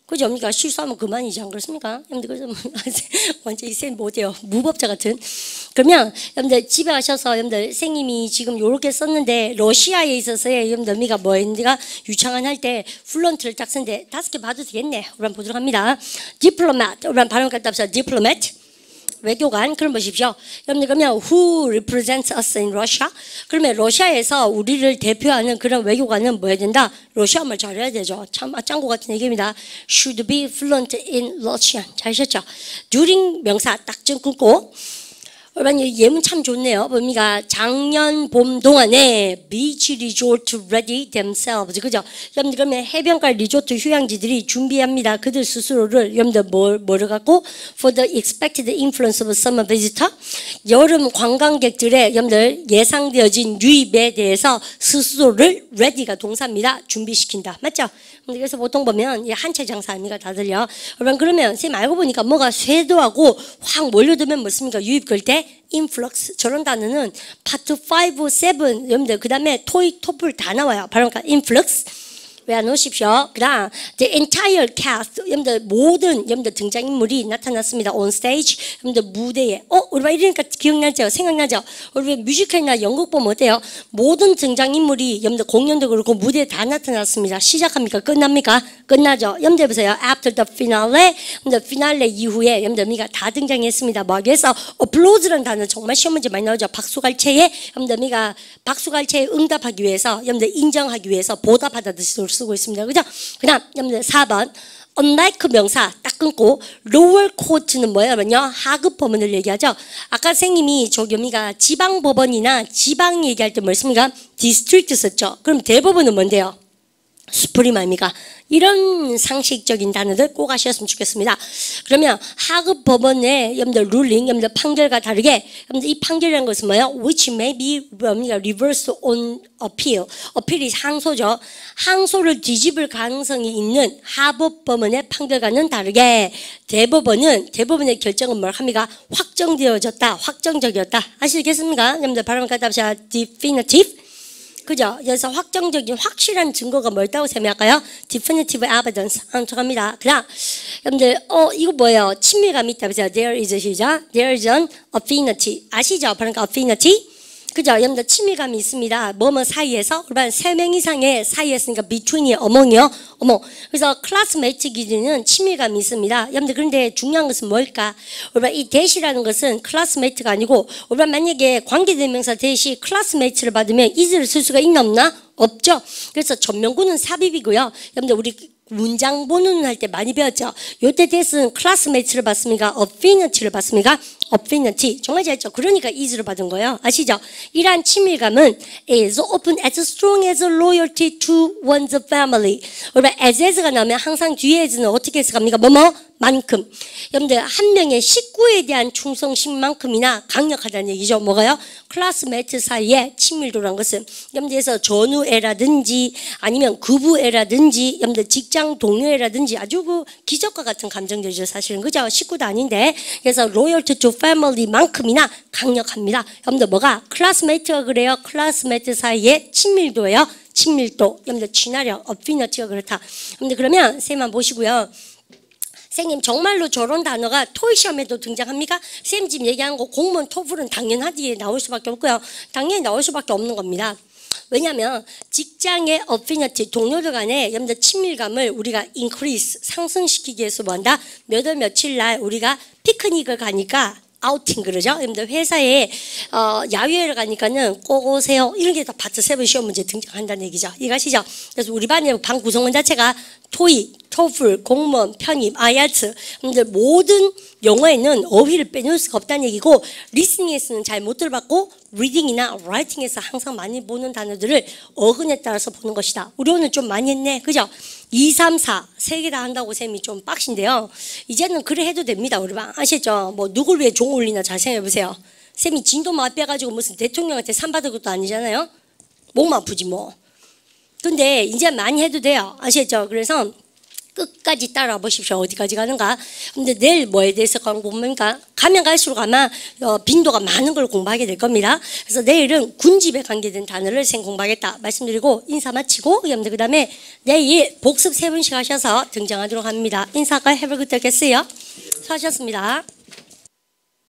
그죠? 그러니까 실수하면 그만이지, 안 그렇습니까? 여러분들, 완전히 쌤 못해요. 무법자 같은. 그러면, 여러분들, 집에 가셔서, 여러분들, 선생님이 지금 요렇게 썼는데, 러시아에 있어서의, 여러분들, 미가 뭐였는가? 유창한 할 때, 플런트를 딱 썼는데, 5개 봐도 되겠네. 우리 보도록 합니다. diplomat. 우리 발음 갖다 합시다. diplomat. 외교관. 그럼 보십시오. 여러분들 그러면 who represents us in Russia? 그러면 러시아에서 우리를 대표하는 그런 외교관은 뭐 해야 된다? 러시아말 잘해야 되죠. 참 짱구 같은 얘기입니다. should be fluent in Russian. 잘하셨죠? during 명사 딱 좀 끊고 여러분 예문 참 좋네요. 뭡니까? 작년 봄 동안에 beach resort ready themselves. 그죠? 여러분들 그러면 해변가 리조트 휴양지들이 준비합니다. 그들 스스로를 여러분들 뭐를 갖고 for the expected influence of summer visitor. 여름 관광객들의 여러분들 예상되어진 유입에 대해서 스스로를 ready가 동사입니다. 준비시킨다. 맞죠? 그래서 보통 보면 한채 장사 아닙니까? 다들요. 여러분 그러면 쌤 알고 보니까 뭐가 쇄도하고 확 몰려들면 뭐습니까? 유입 걸 때 influx 저런 단어는 파트 5, 7 여러분들 그 다음에 토익, 토플 다 나와요. 바로 그러니까 influx 외워놓으십시오. 그 다음 the entire cast 여러분들 모든 여러분들 등장인물이 나타났습니다. on stage 여러분들 무대에 우리가 이러니까 기억나죠? 생각나죠? 우리 뮤지컬이나 연극 보면 어때요? 모든 등장인물이 여러분들 공연도 그렇고 무대에 다 나타났습니다. 시작합니까? 끝납니까? 끝나죠? 여러분들 보세요. after the finale 여러분들 피날레 이후에 여러분들 미가 다 등장했습니다. 뭐 하기 위해서 applause라는 단어 정말 시험 문제 많이 나오죠. 박수갈채에 여러분들 미가 박수갈채에 응답하기 위해서 여러분들 인정하기 위해서 보답하다듯이 쓰고 있습니다. 그죠? 그 다음, 여러분들 4번. unlike 명사 딱 끊고 lower court는 뭐냐면요. 하급 법원을 얘기하죠. 아까 선생님이 저기 여기가 지방 법원이나 지방 얘기할 때 뭐였습니까? district 썼죠. 그럼 대법원은 뭔데요? 수프림 아닙니까? 이런 상식적인 단어들 꼭 아셨으면 좋겠습니다. 그러면 하급 법원의 여러분들 룰링, 여러분들 판결과 다르게 여러분들 이 판결이라는 것은 뭐예요? which may be reversed on appeal. appeal이 항소죠. 항소를 뒤집을 가능성이 있는 하급 법원의 판결과는 다르게 대법원의 결정은 뭘 합니까? 확정되어졌다, 확정적이었다. 아시겠습니까? 여러분들 발음 갖다 합시다. definitive. 그죠? 여기서 확정적인 확실한 증거가 뭐였다고 생각할까요? definitive evidence. 들어갑니다. 그 다음, 여러분들, 이거 뭐예요? 친밀감이 있다. 그죠? there is 시작. there is an affinity. 아시죠? 그러니까 affinity. 그죠? 여러분들 친밀감이 있습니다. 뭐뭐 사이에서 그러면 3명 이상의 사이였으니까 between이 among이요. 그래서 classmate 기준은 친밀감이 있습니다. 여러분들 그런데 중요한 것은 뭘까? 우리가 이 대시라는 것은 classmate가 아니고 우리가 만약에 관계대명사 대시 classmate를 받으면 is를 쓸 수가 있나 없나? 없죠. 그래서 전명구는 삽입이고요. 여러분들 우리 문장 본문 할 때 많이 배웠죠. 요때 대신 classmate를 받습니까? affinity를 받습니까? affinity. 정말 잘했죠. 그러니까 is를 받은 거예요. 아시죠? 이러한 친밀감은 is often as strong as loyalty to one's family. 우리가 as가 나오면 항상 뒤에 as는 어떻게 해석합니까? 만큼. 여러분들 한 명의 식구에 대한 충성심만큼이나 강력하다는 얘기죠. 뭐가요? 클래스메이트 사이의 친밀도란 것은 여러분들에서 전우애라든지 아니면 구부애라든지 여러분들 직장 동료애라든지 아주 그 기적과 같은 감정들이죠. 사실은 그죠? 식구도 아닌데 그래서 loyalty to family만큼이나 강력합니다. 여러분들 뭐가? 클래스메이트가 그래요. 클래스메이트 사이의 친밀도예요. 친밀도. 여러분들 친화력, affinity가 그렇다. 여러분들 그러면 쌤만 보시고요. 선생님 정말로 저런 단어가 토익 시험에도 등장합니까? 선생님 지금 얘기한 거 공무원 토플은 당연하지 나올 수밖에 없고요. 당연히 나올 수밖에 없는 겁니다. 왜냐하면 직장의 어피니티 동료들 간의 여러분들 친밀감을 우리가 increase 상승시키기 위해서 뭐한다? 몇 월 며칠 날 우리가 피크닉을 가니까 아우팅 그러죠. 여러분들 회사에 야외를 가니까는 꼭 오세요. 이런 게 다 파트 7 시험 문제 등장한다는 얘기죠. 이해가시죠? 그래서 우리 반의 반 구성원 자체가 토익, 토플, 공무원, 편입, 아이엘츠 여러분들 모든 영어에는 어휘를 빼놓을 수가 없다는 얘기고 리스닝에서는 잘 못 들어봤고 리딩이나 라이팅에서 항상 많이 보는 단어들을 어근에 따라서 보는 것이다. 우리 오늘 좀 많이 했네. 그죠? 2, 3, 4 세 개 다 한다고 쌤이 좀 빡신데요. 이제는 그래 해도 됩니다. 우리 반 아시죠? 뭐 누굴 위해 종 올리나 잘 생각해 보세요. 쌤이 진도만 빼가지고 무슨 대통령한테 상 받을 것도 아니잖아요. 몸 아프지 뭐. 근데 이제 많이 해도 돼요. 아시죠? 그래서 끝까지 따라와 보십시오. 어디까지 가는가. 근데 내일 뭐에 대해서 공부합니까? 가면 갈수록 아마 빈도가 많은 걸 공부하게 될 겁니다. 그래서 내일은 군집에 관계된 단어를 공부하겠다 말씀드리고 인사 마치고 그 다음에 내일 복습 3분씩 하셔서 등장하도록 합니다. 인사할까요? Have a good day. 수고하셨습니다.